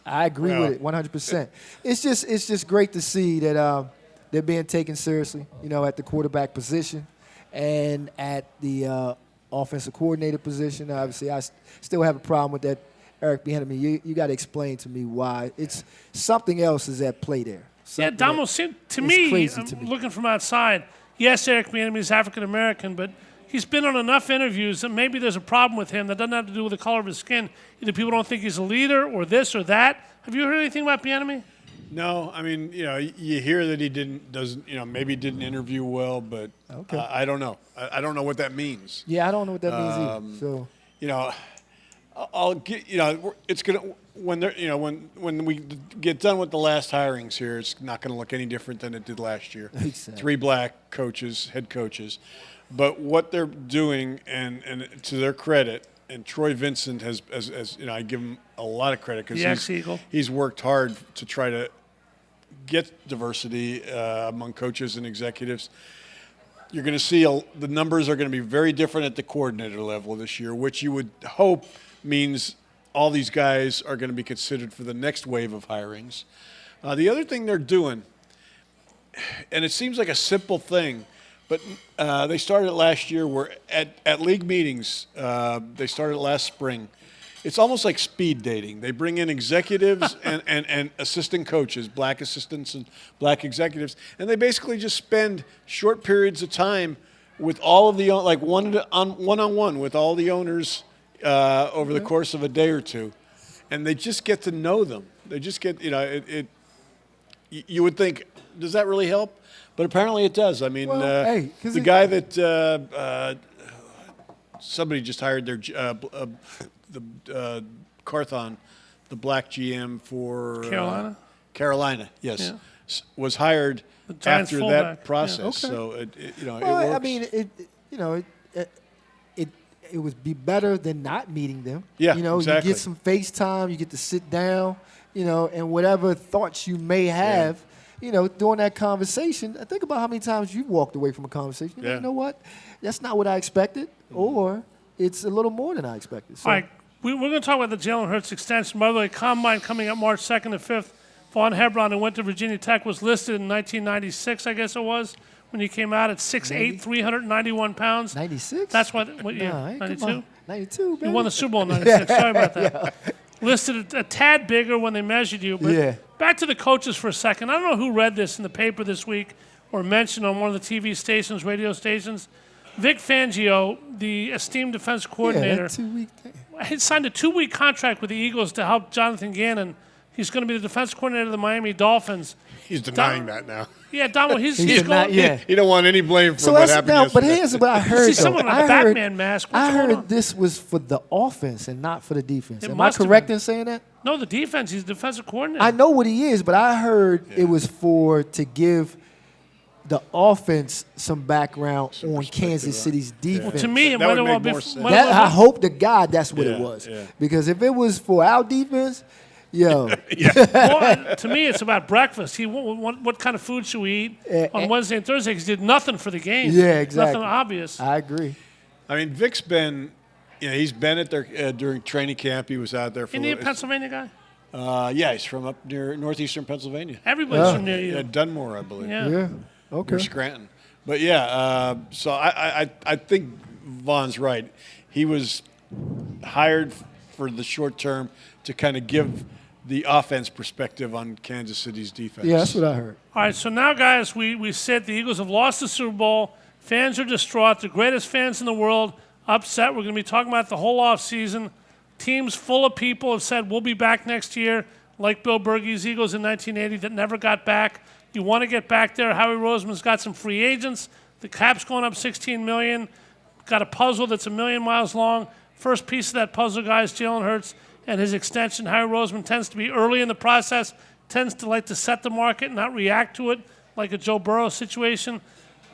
D: I agree with it 100%. It's just great to see that they're being taken seriously, at the quarterback position and at the offensive coordinator position. Obviously, I still have a problem with that Eric Bieniemy. You got to explain to me why. It's something else is at play there.
B: Yeah, Damo, to me, I'm looking from outside, yes, Eric Bieniemy is African-American, but he's been on enough interviews that maybe there's a problem with him that doesn't have to do with the color of his skin. Either people don't think he's a leader or this or that. Have you heard anything about Bieniemy?
C: No, I mean, you hear that he maybe didn't interview well, but
D: Okay.
C: I don't know. I don't know what that means.
D: Yeah, I don't know what that means either. So
C: I'll get, it's gonna when they're, when we get done with the last hirings here, it's not going to look any different than it did last year.
D: Exactly.
C: 3 black coaches, head coaches, but what they're doing, and to their credit. And Troy Vincent has I give him a lot of credit because he's worked hard to try to get diversity among coaches and executives. You're going to see the numbers are going to be very different at the coordinator level this year, which you would hope means all these guys are going to be considered for the next wave of hirings. The other thing they're doing, and it seems like a simple thing, but they started it last year where at league meetings, they started last spring. It's almost like speed dating. They bring in executives and assistant coaches, black assistants and black executives, and they basically just spend short periods of time with all of the, like one-on-one with all the owners over the course of a day or two. And they just get to know them. They just get, you would think, does that really help? But apparently it does. I mean, the guy that somebody just hired their Carthon, the black GM for Carolina, yes, was hired after that process.
B: Yeah, okay.
C: So it works.
D: I mean, it would be better than not meeting them.
C: Yeah,
D: You
C: exactly.
D: get some FaceTime, you get to sit down, and whatever thoughts you may have. During that conversation, think about how many times you walked away from a conversation. You know what? That's not what I expected, or it's a little more than I expected. So.
B: All right, we're going to talk about the Jalen Hurts extension. By the way, Combine coming up March 2nd and 5th. Vaughn Hebron, who went to Virginia Tech, was listed in 1996, I guess it was, when he came out at 6'8", 391 pounds.
D: 96?
B: That's what year? 92?
D: 92, baby.
B: You won the Super Bowl in 96. Sorry about that. Listed a tad bigger when they measured you. But back to the coaches for a second. I don't know who read this in the paper this week or mentioned on one of the TV stations, radio stations. Vic Fangio, the esteemed defense coordinator, he signed a 2-week contract with the Eagles to help Jonathan Gannon. He's going to be the defense coordinator of the Miami Dolphins.
C: He's denying that now.
B: Yeah, Damo, he's
C: going. He don't want any blame for what happened yesterday.
D: But here's what I heard.
B: See someone in a Batman mask.
D: I heard this was for the offense and not for the defense. Am I
B: must have
D: correct
B: been.
D: in saying that?
B: No, the defense. He's the defensive coordinator.
D: I know what he is, but I heard it was to give the offense some background on Kansas City's defense.
B: Well, to me, it
C: That
B: might
C: would
B: have
C: make
B: well
C: more
B: been.
C: sense.
D: I hope to God that's what it was.
C: Yeah.
D: Because if it was for our defense, Yo.
B: Well, to me, it's about breakfast. What kind of food should we eat on Wednesday and Thursday? Because he did nothing for the game.
D: Yeah, exactly.
B: Nothing obvious.
D: I agree.
C: I mean, Vic's been, he's been at there during training camp. He was out there for.
B: Isn't he a Pennsylvania guy?
C: Yeah, he's from up near northeastern Pennsylvania.
B: Everybody's from near you.
C: Yeah, Dunmore, I believe.
B: Yeah.
D: Okay.
C: Near Scranton. But yeah, so I think Vaughn's right. He was hired for the short term to kind of give the offense perspective on Kansas City's defense.
D: Yeah, that's what I heard.
B: All right, so now, guys, we said the Eagles have lost the Super Bowl. Fans are distraught. The greatest fans in the world upset. We're going to be talking about the whole offseason. Teams full of people have said, we'll be back next year, like Bill Bergey's Eagles in 1980 that never got back. You want to get back there. Howie Roseman's got some free agents. The cap's going up $16 million. Got a puzzle that's 1 million miles long. First piece of that puzzle, guys, Jalen Hurts and his extension. Howie Roseman tends to be early in the process, tends to like to set the market, not react to it like a Joe Burrow situation.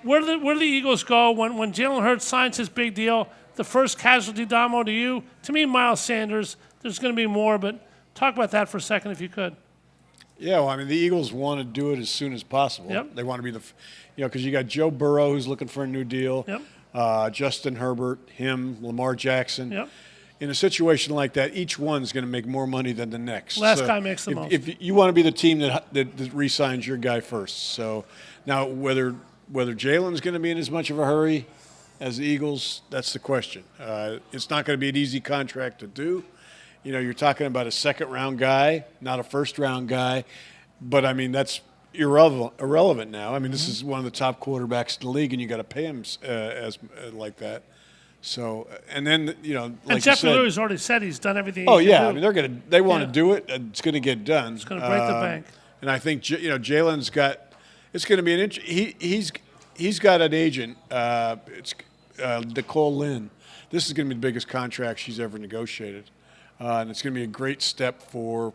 B: Where do the Eagles go when Jalen Hurts signs his big deal? The first casualty, Damo, to you. To me, Miles Sanders. There's going to be more, but talk about that for a second if you could.
C: Yeah, well, I mean, the Eagles want to do it as soon as possible.
B: Yep.
C: They want to be because you got Joe Burrow who's looking for a new deal.
B: Yep.
C: Justin Herbert, Lamar Jackson.
B: Yep.
C: In a situation like that, each one's going to make more money than the next.
B: Last guy makes the most.
C: If you want to be the team that re-signs your guy first. So now whether Jalen's going to be in as much of a hurry as the Eagles, that's the question. It's not going to be an easy contract to do. You're talking about a second-round guy, not a first-round guy. But, I mean, that's irrelevant now. I mean, this is one of the top quarterbacks in the league, and you got to pay him like that. So, and then, like
B: and Jeff
C: you said,
B: Lewis already said he's done everything.
C: Oh,
B: he
C: yeah.
B: can
C: I
B: do.
C: mean, they want to do it. It's going to get done.
B: It's going to break the bank.
C: And I think, Jalen's got – it's going to be an he's got an agent. It's Nicole Lynn. This is going to be the biggest contract she's ever negotiated. And it's going to be a great step for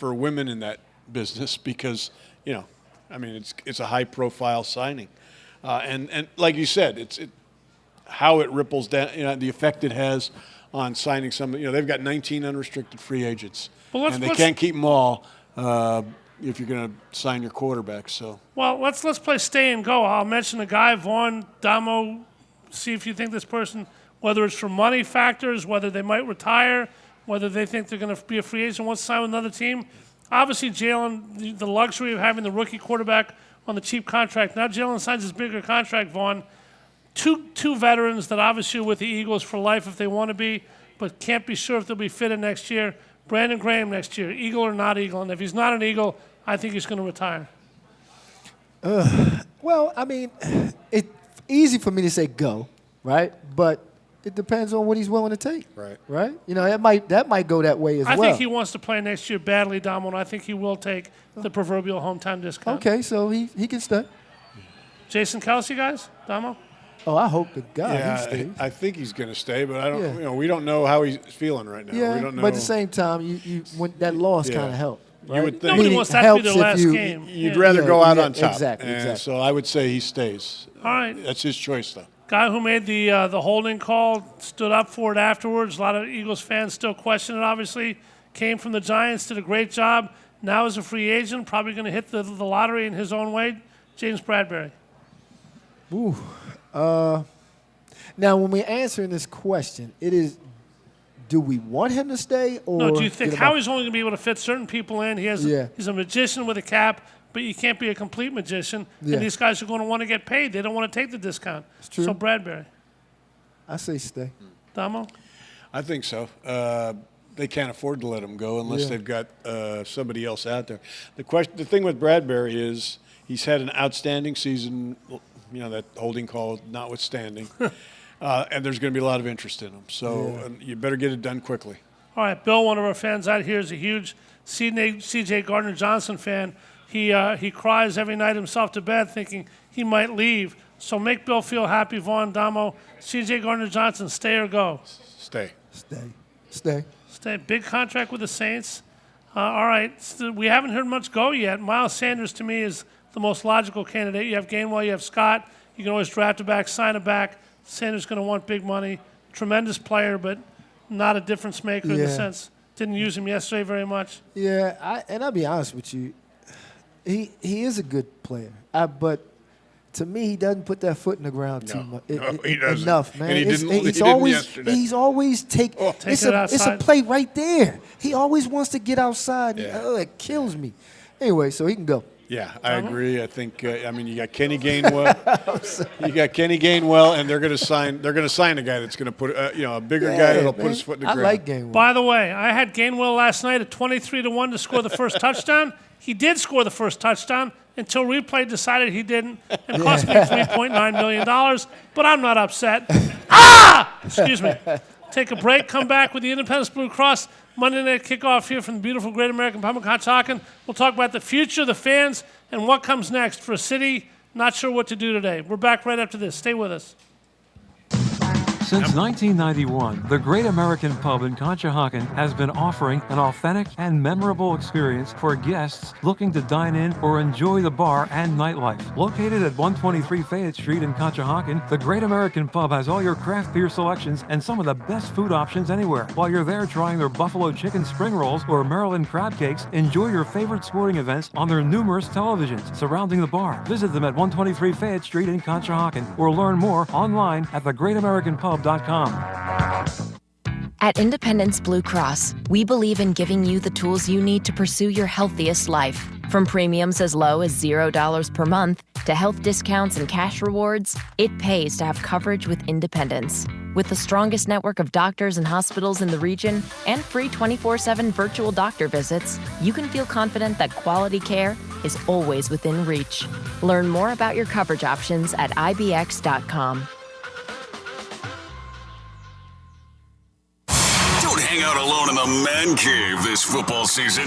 C: women in that business because, I mean, it's a high-profile signing. And like you said, how it ripples down, the effect it has on signing some. They've got 19 unrestricted free agents, and they can't keep them all if you're going to sign your quarterback. So
B: let's play stay and go. I'll mention a guy, Vaughn, Damo. See if you think this person, whether it's for money factors, whether they might retire, whether they think they're going to be a free agent, wants to sign with another team. Obviously, Jalen, the luxury of having the rookie quarterback on the cheap contract. Now Jalen signs his bigger contract, Vaughn. Two veterans that obviously are with the Eagles for life if they want to be, but can't be sure if they'll be fitted next year. Brandon Graham next year, Eagle or not Eagle. And if he's not an Eagle, I think he's going to retire.
D: Well, I mean, it's easy for me to say go, right? But it depends on what he's willing to take. Right? That might go that way as well.
B: I think he wants to play next year badly, Damo, and I think he will take the proverbial hometown discount.
D: Okay, so he can stay.
B: Jason Kelsey, guys? Damo?
D: Oh, I hope to God he stays.
C: I think he's going to stay, but I don't. We don't know how he's feeling right now.
D: Yeah,
C: we don't know.
D: but at the same time, you when that loss kind of helped. Right?
C: You would think
B: nobody wants that to be their last game.
C: You'd rather go out on top.
D: Exactly.
C: So I would say he stays.
B: All right.
C: That's his choice, though.
B: Guy who made the holding call stood up for it afterwards. A lot of Eagles fans still question it, obviously. Came from the Giants, did a great job. Now is a free agent, probably going to hit the lottery in his own way. James Bradbury.
D: Ooh. Now, when we're answering this question, it is, do we want him to stay? Or
B: no, do you think Howie's only going to be able to fit certain people in? He's a magician with a cap, but you can't be a complete magician. Yeah. And these guys are going to want to get paid. They don't want to take the discount.
D: It's true.
B: So Bradbury.
D: I say stay.
B: Damo?
C: I think so. They can't afford to let him go unless they've got somebody else out there. The thing with Bradbury is he's had an outstanding season, that holding call notwithstanding. And there's going to be a lot of interest in him. So you better get it done quickly.
B: All right, Bill, one of our fans out here is a huge C.J. Gardner-Johnson fan. He cries every night himself to bed thinking he might leave. So make Bill feel happy, Vaughn, Damo. C.J. Gardner-Johnson, stay or go?
C: Stay.
B: Big contract with the Saints. All right, we haven't heard much go yet. Miles Sanders, to me, is the most logical candidate. You have Gainwell, you have Scott. You can always draft a back, sign a back. Sanders going to want big money. Tremendous player, but not a difference maker in the sense. Didn't use him yesterday very much.
D: Yeah, I'll be honest with you. He is a good player, but to me, he doesn't put that foot in the ground too much.
C: He doesn't.
D: Enough, man.
C: And he didn't yesterday.
D: He's always it's a play right there. He always wants to get outside.
C: Yeah.
D: It kills me. Anyway, so he can go.
C: Yeah, I agree. I think you got Kenny Gainwell. And they're going to sign a guy that's going to put a bigger guy that'll put his foot in the ground.
D: I like Gainwell.
B: By the way, I had Gainwell last night at 23-1 to score the first touchdown. He did score the first touchdown until replay decided he didn't and cost me $3.9 million. But I'm not upset. Excuse me. Take a break. Come back with the Independence Blue Cross Monday Night Kickoff here from the beautiful Great American Pub in Conshohocken. We'll talk about the future, the fans, and what comes next for a city not sure what to do today. We're back right after this. Stay with us.
E: Since 1991, the Great American Pub in Conshohocken has been offering an authentic and memorable experience for guests looking to dine in or enjoy the bar and nightlife. Located at 123 Fayette Street in Conshohocken, the Great American Pub has all your craft beer selections and some of the best food options anywhere. While you're there trying their buffalo chicken spring rolls or Maryland crab cakes, enjoy your favorite sporting events on their numerous televisions surrounding the bar. Visit them at 123 Fayette Street in Conshohocken or learn more online at thegreatamericanpub.com.
F: At Independence Blue Cross, we believe in giving you the tools you need to pursue your healthiest life. From premiums as low as $0 per month to health discounts and cash rewards, it pays to have coverage with Independence. With the strongest network of doctors and hospitals in the region and free 24/7 virtual doctor visits, you can feel confident that quality care is always within reach. Learn more about your coverage options at ibx.com.
H: Hang out alone in the man cave this football season.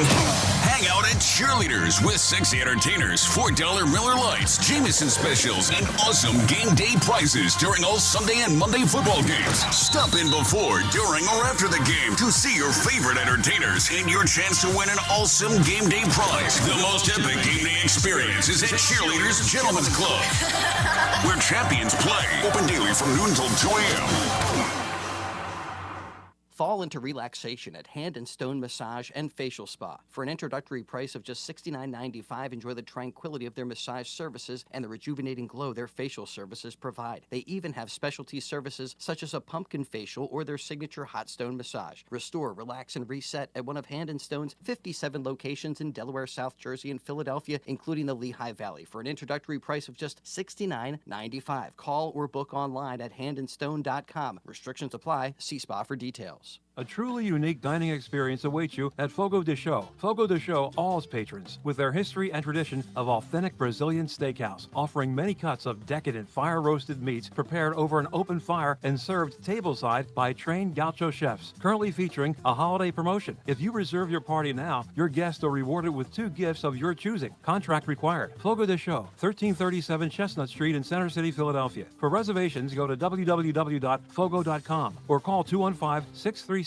H: Hang out at Cheerleaders with sexy entertainers, $4 Miller Lights, Jameson specials, and awesome game day prizes during all Sunday and Monday football games. Stop in before, during, or after the game to see your favorite entertainers and your chance to win an awesome game day prize. The most epic game day experience is at Cheerleaders Gentlemen's Club, where champions play. Open daily from noon till 2 a.m.
G: Fall into relaxation at Hand and Stone Massage and Facial Spa. For an introductory price of just $69.95, enjoy the tranquility of their massage services and the rejuvenating glow their facial services provide. They even have specialty services such as a pumpkin facial or their signature hot stone massage. Restore, relax, and reset at one of Hand and Stone's 57 locations in Delaware, South Jersey, and Philadelphia, including the Lehigh Valley, for an introductory price of just $69.95. Call or book online at handandstone.com. Restrictions apply. See spa for details.
E: A truly unique dining experience awaits you at Fogo de Chão. Fogo de Chão awes patrons with their history and tradition of authentic Brazilian steakhouse, offering many cuts of decadent fire-roasted meats prepared over an open fire and served tableside by trained gaucho chefs. Currently featuring a holiday promotion. If you reserve your party now, your guests are rewarded with 2 gifts of your choosing. Contract required. Fogo de Chão, 1337 Chestnut Street in Center City, Philadelphia. For reservations, go to www.fogo.com or call 215-636-9700.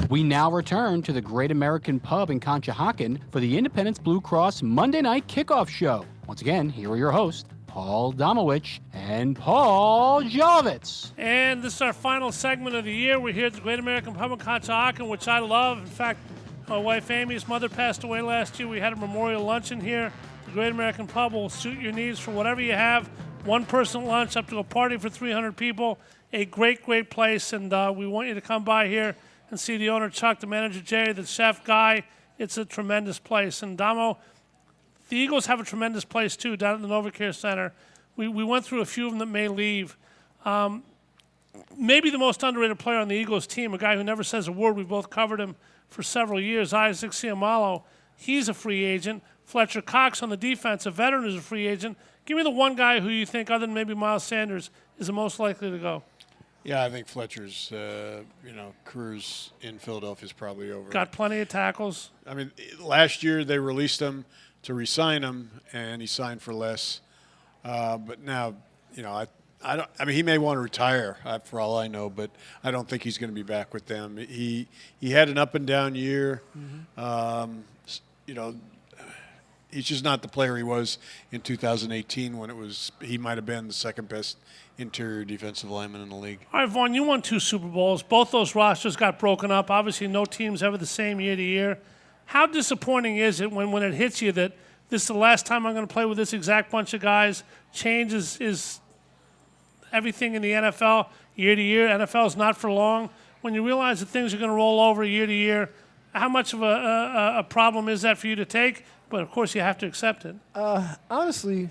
A: We now return to the Great American Pub in Conshohocken for the Independence Blue Cross Monday Night Kickoff Show. Once again, here are your hosts, Paul Domowitch and Paul Jolovitz.
B: And this is our final segment of the year. We're here at the Great American Pub in Conshohocken, which I love. In fact, my wife Amy's mother passed away last year. We had a memorial luncheon here. The Great American Pub will suit your needs for whatever you have. One-person lunch up to a party for 300 people. A great, great place, and we want you to come by here and see the owner, Chuck, the manager, Jerry, the chef, Guy. It's a tremendous place. And, Damo, the Eagles have a tremendous place, too, down at the NovaCare Center. We went through a few of them that may leave. Maybe the most underrated player on the Eagles team, a guy who never says a word. We've both covered him for several years, Isaac Ciamalo. He's a free agent. Fletcher Cox on the defense, a veteran, is a free agent. Give me the one guy who you think, other than maybe Miles Sanders, is the most likely to go.
C: Yeah, I think Fletcher's, careers in Philadelphia is probably over.
B: Got plenty of tackles.
C: I mean, last year they released him to re-sign him, and he signed for less. But now, I don't. I mean, he may want to retire for all I know, but I don't think he's going to be back with them. He had an up and down year. he's just not the player he was in 2018 when he might have been the second best interior defensive lineman in the league.
B: All right, Vaughn, you won 2 Super Bowls. Both those rosters got broken up. Obviously, no team's ever the same year to year. How disappointing is it when it hits you that this is the last time I'm going to play with this exact bunch of guys? Change is everything in the NFL year to year. NFL is not for long. When you realize that things are going to roll over year to year, how much of a problem is that for you to take? But, of course, you have to accept it.
D: Honestly,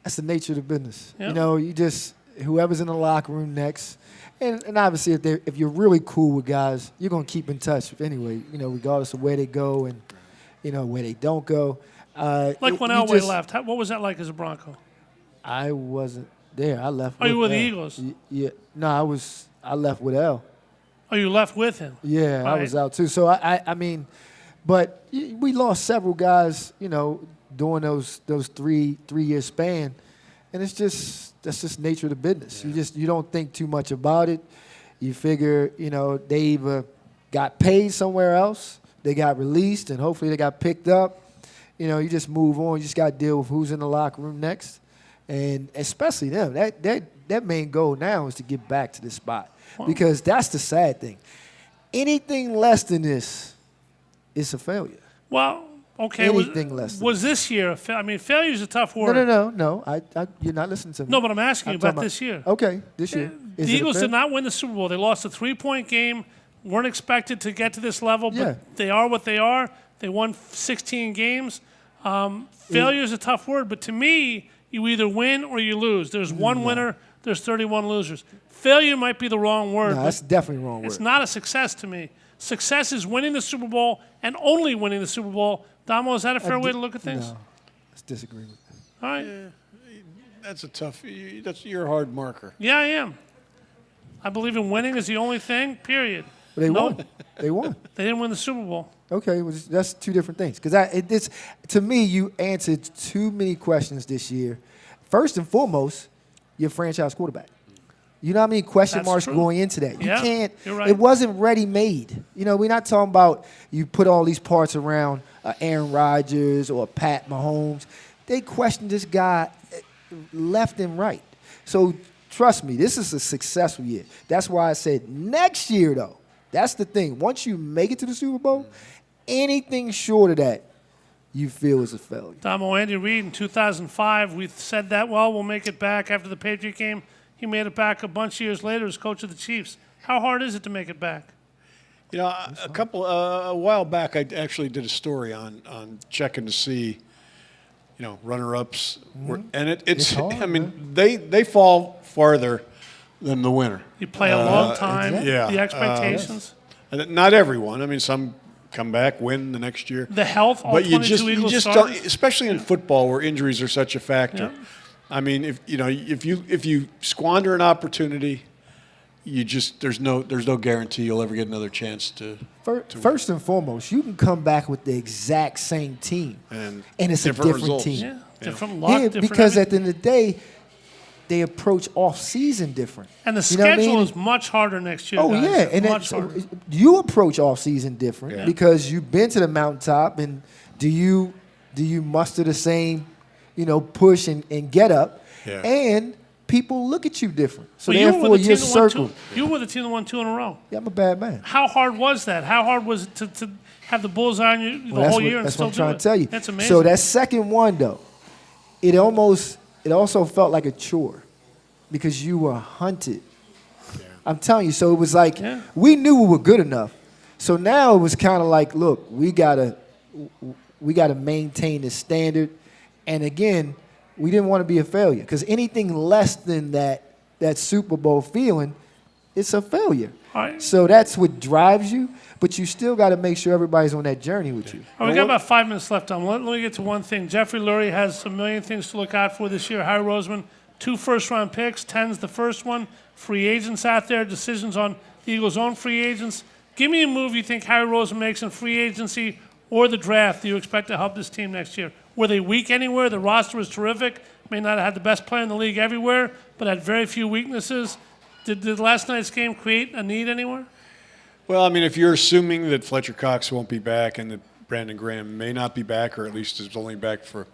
D: that's the nature of the business.
B: Yep.
D: You know, you just – whoever's in the locker room next. And obviously, if you're really cool with guys, you're going to keep in touch anyway, you know, regardless of where they go and, you know, where they don't go.
B: Like when Elway left, what was that like as a Bronco?
D: I wasn't there. I left
B: Oh, you were
D: with
B: the
D: El.
B: Eagles?
D: Yeah. No, I left with El.
B: Oh, you left with him?
D: Yeah, I was out too. So, I mean, but we lost several guys, you know, during those 3-year span. And that's just nature of the business. Yeah. You don't think too much about it. You figure, you know, they either got paid somewhere else, they got released, and hopefully they got picked up. You know, you just move on. You just got to deal with who's in the locker room next, and especially them. That main goal now is to get back to this spot because that's the sad thing. Anything less than this is a failure.
B: Well. Okay, was this year? I mean, failure is a tough word.
D: No. You're not listening to me.
B: No, but I'm asking you about this year.
D: Okay, this year.
B: The Eagles did not win the Super Bowl. They lost a 3-point game. Weren't expected to get to this level, but they are what they are. They won 16 games. Failure is a tough word, but to me, you either win or you lose. There's one winner. There's 31 losers. Failure might be the wrong word.
D: No, that's definitely the wrong word.
B: It's not a success to me. Success is winning the Super Bowl and only winning the Super Bowl. Damo, is that a fair way to look at things?
D: No, let's disagree with that.
B: All right.
C: Yeah, that's a tough. That's your hard marker.
B: Yeah, I am. I believe in winning is the only thing. Period.
D: But they won. They won.
B: They didn't win the Super Bowl.
D: Okay, well, that's two different things. Because to me, you answered too many questions this year. First and foremost, your franchise quarterback. You know how many question marks going into that? You can't.
B: You're right.
D: It wasn't ready-made. You know, we're not talking about you put all these parts around Aaron Rodgers or Pat Mahomes. They questioned this guy left and right. So trust me, this is a successful year. That's why I said next year, though, that's the thing. Once you make it to the Super Bowl, anything short of that, you feel is a failure.
B: Damo, Andy Reid in 2005, we said that, we'll make it back after the Patriot game. He made it back a bunch of years later as coach of the Chiefs. How hard is it to make it back?
C: You know, a while back, I actually did a story on checking to see, you know, runner-ups, and it's hard, I mean, they fall farther than the winner.
B: You play a long time.
C: Exactly. Yeah.
B: The expectations.
C: Not everyone. I mean, some come back, win the next year.
B: The health. All
C: but you
B: 22 Eagles
C: just
B: starters.
C: don't, especially in football where injuries are such a factor.
B: Yeah.
C: I mean, if you squander an opportunity, there's no guarantee you'll ever get another chance to
D: First and foremost, you can come back with the exact same team, and it's a different
C: results.
D: team.
B: Yeah, different luck, different
D: because
B: everything.
D: at the end of the day, they approach off-season different.
B: And the
D: You know what I
B: schedule
D: mean?
B: is much harder next year.
D: Oh,
B: guys.
D: yeah. And
B: much harder.
D: you approach off-season different because you've been to the mountaintop, and do you muster the same, push and get up?
C: Yeah.
D: And people look at you different. So
B: Well,
D: therefore, you're circled.
B: You were the team that won 2 in a row.
D: Yeah, I'm a bad man.
B: How hard was that? How hard was it to have the bullseye on you the whole year and
D: that's
B: still
D: what I'm trying
B: do
D: to tell you.
B: That's amazing.
D: So that second one, though, it also felt like a chore because you were hunted. Yeah. I'm telling you. So it was like we knew we were good enough. So now it was kind of like, look, we gotta maintain the standard. And again, we didn't want to be a failure because anything less than that Super Bowl feeling, it's a failure.
B: Right.
D: So that's what drives you, but you still got to make sure everybody's on that journey with you.
B: We got about 5 minutes left on. Let me get to one thing. Jeffrey Lurie has a million things to look out for this year. Harry Roseman, 2 first-round picks. 10's the first one. Free agents out there. Decisions on the Eagles' own free agents. Give me a move you think Harry Roseman makes in free agency or the draft that you expect to help this team next year. Were they weak anywhere? The roster was terrific. May not have had the best player in the league everywhere, but had very few weaknesses. Did last night's game create a need anywhere?
C: Well, I mean, if you're assuming that Fletcher Cox won't be back and that Brandon Graham may not be back, or at least is only back for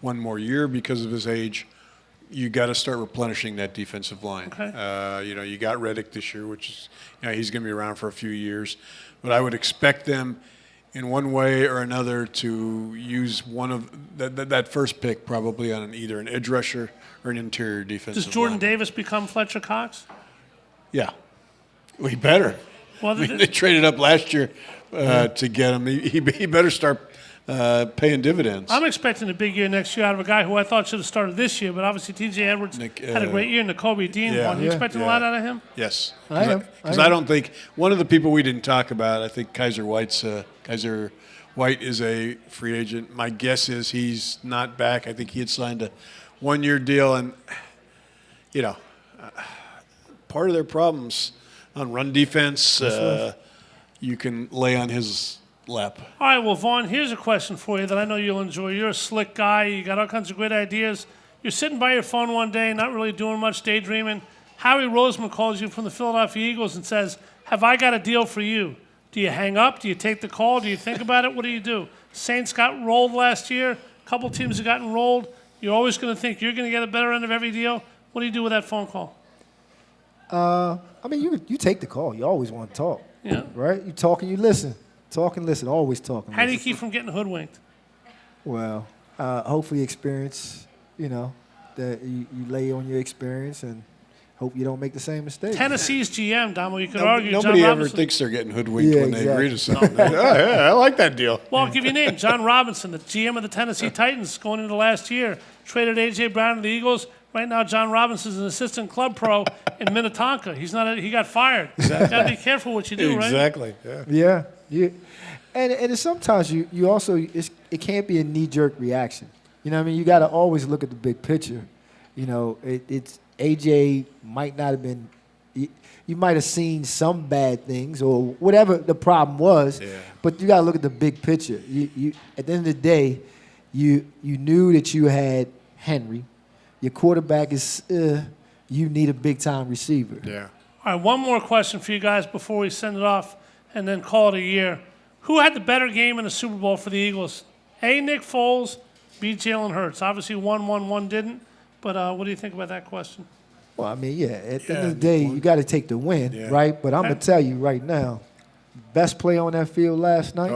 C: one more year because of his age, you got to start replenishing that defensive line.
B: Okay.
C: You got Reddick this year, which is, he's going to be around for a few years. But I would expect them in one way or another to use one of that first pick probably on either an edge rusher or an interior defensive
B: Does Jordan
C: lineman.
B: Davis become Fletcher Cox?
C: Yeah. Well, he better.
B: Well,
C: They traded up last year to get him. He better start paying dividends.
B: I'm expecting a big year next year out of a guy who I thought should have started this year, but obviously T.J. Edwards had a great year. N'Kobe Dean won. You expecting a lot out of him?
C: Yes.
D: I am.
C: Because I don't think one of the people we didn't talk about, I think Kaiser White is a free agent. My guess is he's not back. I think he had signed a one-year deal, and part of their problems on run defense, you can lay on his lap.
B: All right, well, Vaughn, here's a question for you that I know you'll enjoy. You're a slick guy. You got all kinds of great ideas. You're sitting by your phone one day, not really doing much, daydreaming. Howie Roseman calls you from the Philadelphia Eagles and says, have I got a deal for you? Do you hang up? Do you take the call? Do you think about it? What do you do? Saints got rolled last year. A couple teams have gotten rolled. You're always going to think you're going to get a better end of every deal. What do you do with that phone call?
D: You take the call. You always want to talk.
B: Yeah.
D: Right? You talk and you listen. Talk and listen. Always talk and
B: How do you
D: listen.
B: keep from getting hoodwinked?
D: Well, hopefully experience, that you lay on your experience and hope you don't make the same mistake.
B: Tennessee's GM, Damo, you could argue.
C: Nobody
B: John
C: ever
B: Robinson.
C: thinks they're getting hoodwinked when they agree to
D: exactly.
C: something. I like that deal.
B: Well, I'll give you a name. John Robinson, the GM of the Tennessee Titans going into last year, traded A.J. Brown to the Eagles. Right now, John Robinson is an assistant club pro in Minnetonka. He got fired. Exactly. Got to be careful what you do, right?
C: Exactly.
D: Yeah. And sometimes you also it can't be a knee-jerk reaction. You know what I mean? You got to always look at the big picture. It's AJ might not have been. You might have seen some bad things or whatever the problem was, but you got to look at the big picture. You at the end of the day, you knew that you had Henry. Your quarterback is you need a big-time receiver.
C: Yeah.
B: All right, one more question for you guys before we send it off and then call it a year. Who had the better game in the Super Bowl for the Eagles? A, Nick Foles, B, Jalen Hurts. Obviously, one won, one didn't. But what do you think about that question?
D: Well, at the end of the day, you got to take the win, right? But I'm going to tell you right now, best play on that field last night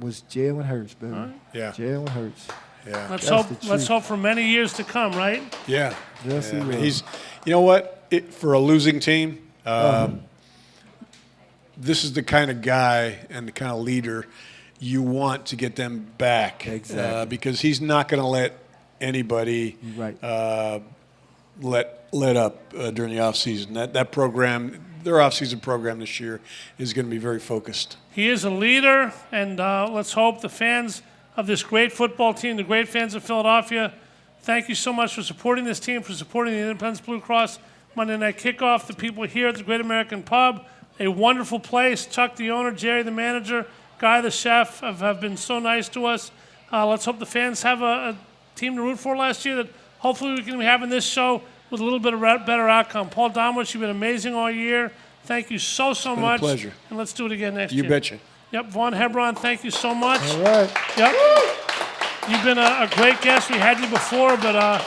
D: was Jalen Hurts, baby.
B: Right.
C: Yeah.
D: Jalen Hurts.
C: Yeah.
B: Let's hope for many years to come, right?
C: Yeah.
D: Yes, he will.
C: He's, you know what? For a losing team, this is the kind of guy and the kind of leader you want to get them back.
D: Exactly.
C: Because he's not going to let anybody let up during the offseason. That program, their offseason program this year, is going to be very focused.
B: He is a leader, and let's hope the fans of this great football team, the great fans of Philadelphia, thank you so much for supporting this team, for supporting the Independence Blue Cross Monday Night Kickoff, the people here at the Great American Pub, a wonderful place. Chuck, the owner, Jerry, the manager, Guy, the chef, have been so nice to us. Let's hope the fans have a team to root for last year that hopefully we can be having this show with a little bit of better outcome. Paul Domowitch, you've been amazing all year. Thank you so much.
C: A pleasure.
B: And let's do it again next year.
C: You betcha.
B: Yep, Vaughn Hebron, thank you so much.
D: All right.
B: Yep. You've been a great guest. We had you before, but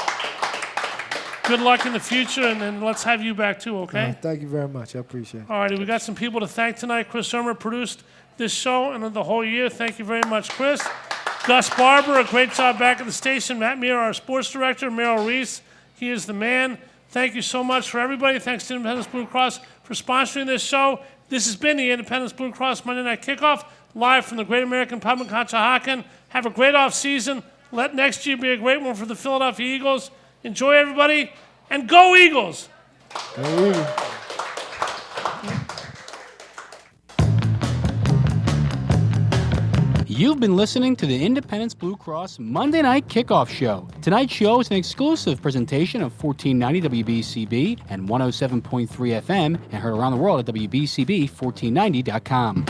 B: good luck in the future, and let's have you back too, okay?
D: Thank you very much. I appreciate it.
B: All righty, we got some people to thank tonight. Chris Irmer produced this show and the whole year. Thank you very much, Chris. Gus Barber, a great job back at the station. Matt Meir, our sports director. Merrill Reese, he is the man. Thank you so much for everybody. Thanks to Independence Blue Cross for sponsoring this show. This has been the Independence Blue Cross Monday Night Kickoff, live from the Great American Pub in Conshohocken. Have a great off season. Let next year be a great one for the Philadelphia Eagles. Enjoy, everybody, and go Eagles!
D: Go Eagles.
A: You've been listening to the Independence Blue Cross Monday Night Kickoff Show. Tonight's show is an exclusive presentation of 1490 WBCB and 107.3 FM and heard around the world at WBCB1490.com.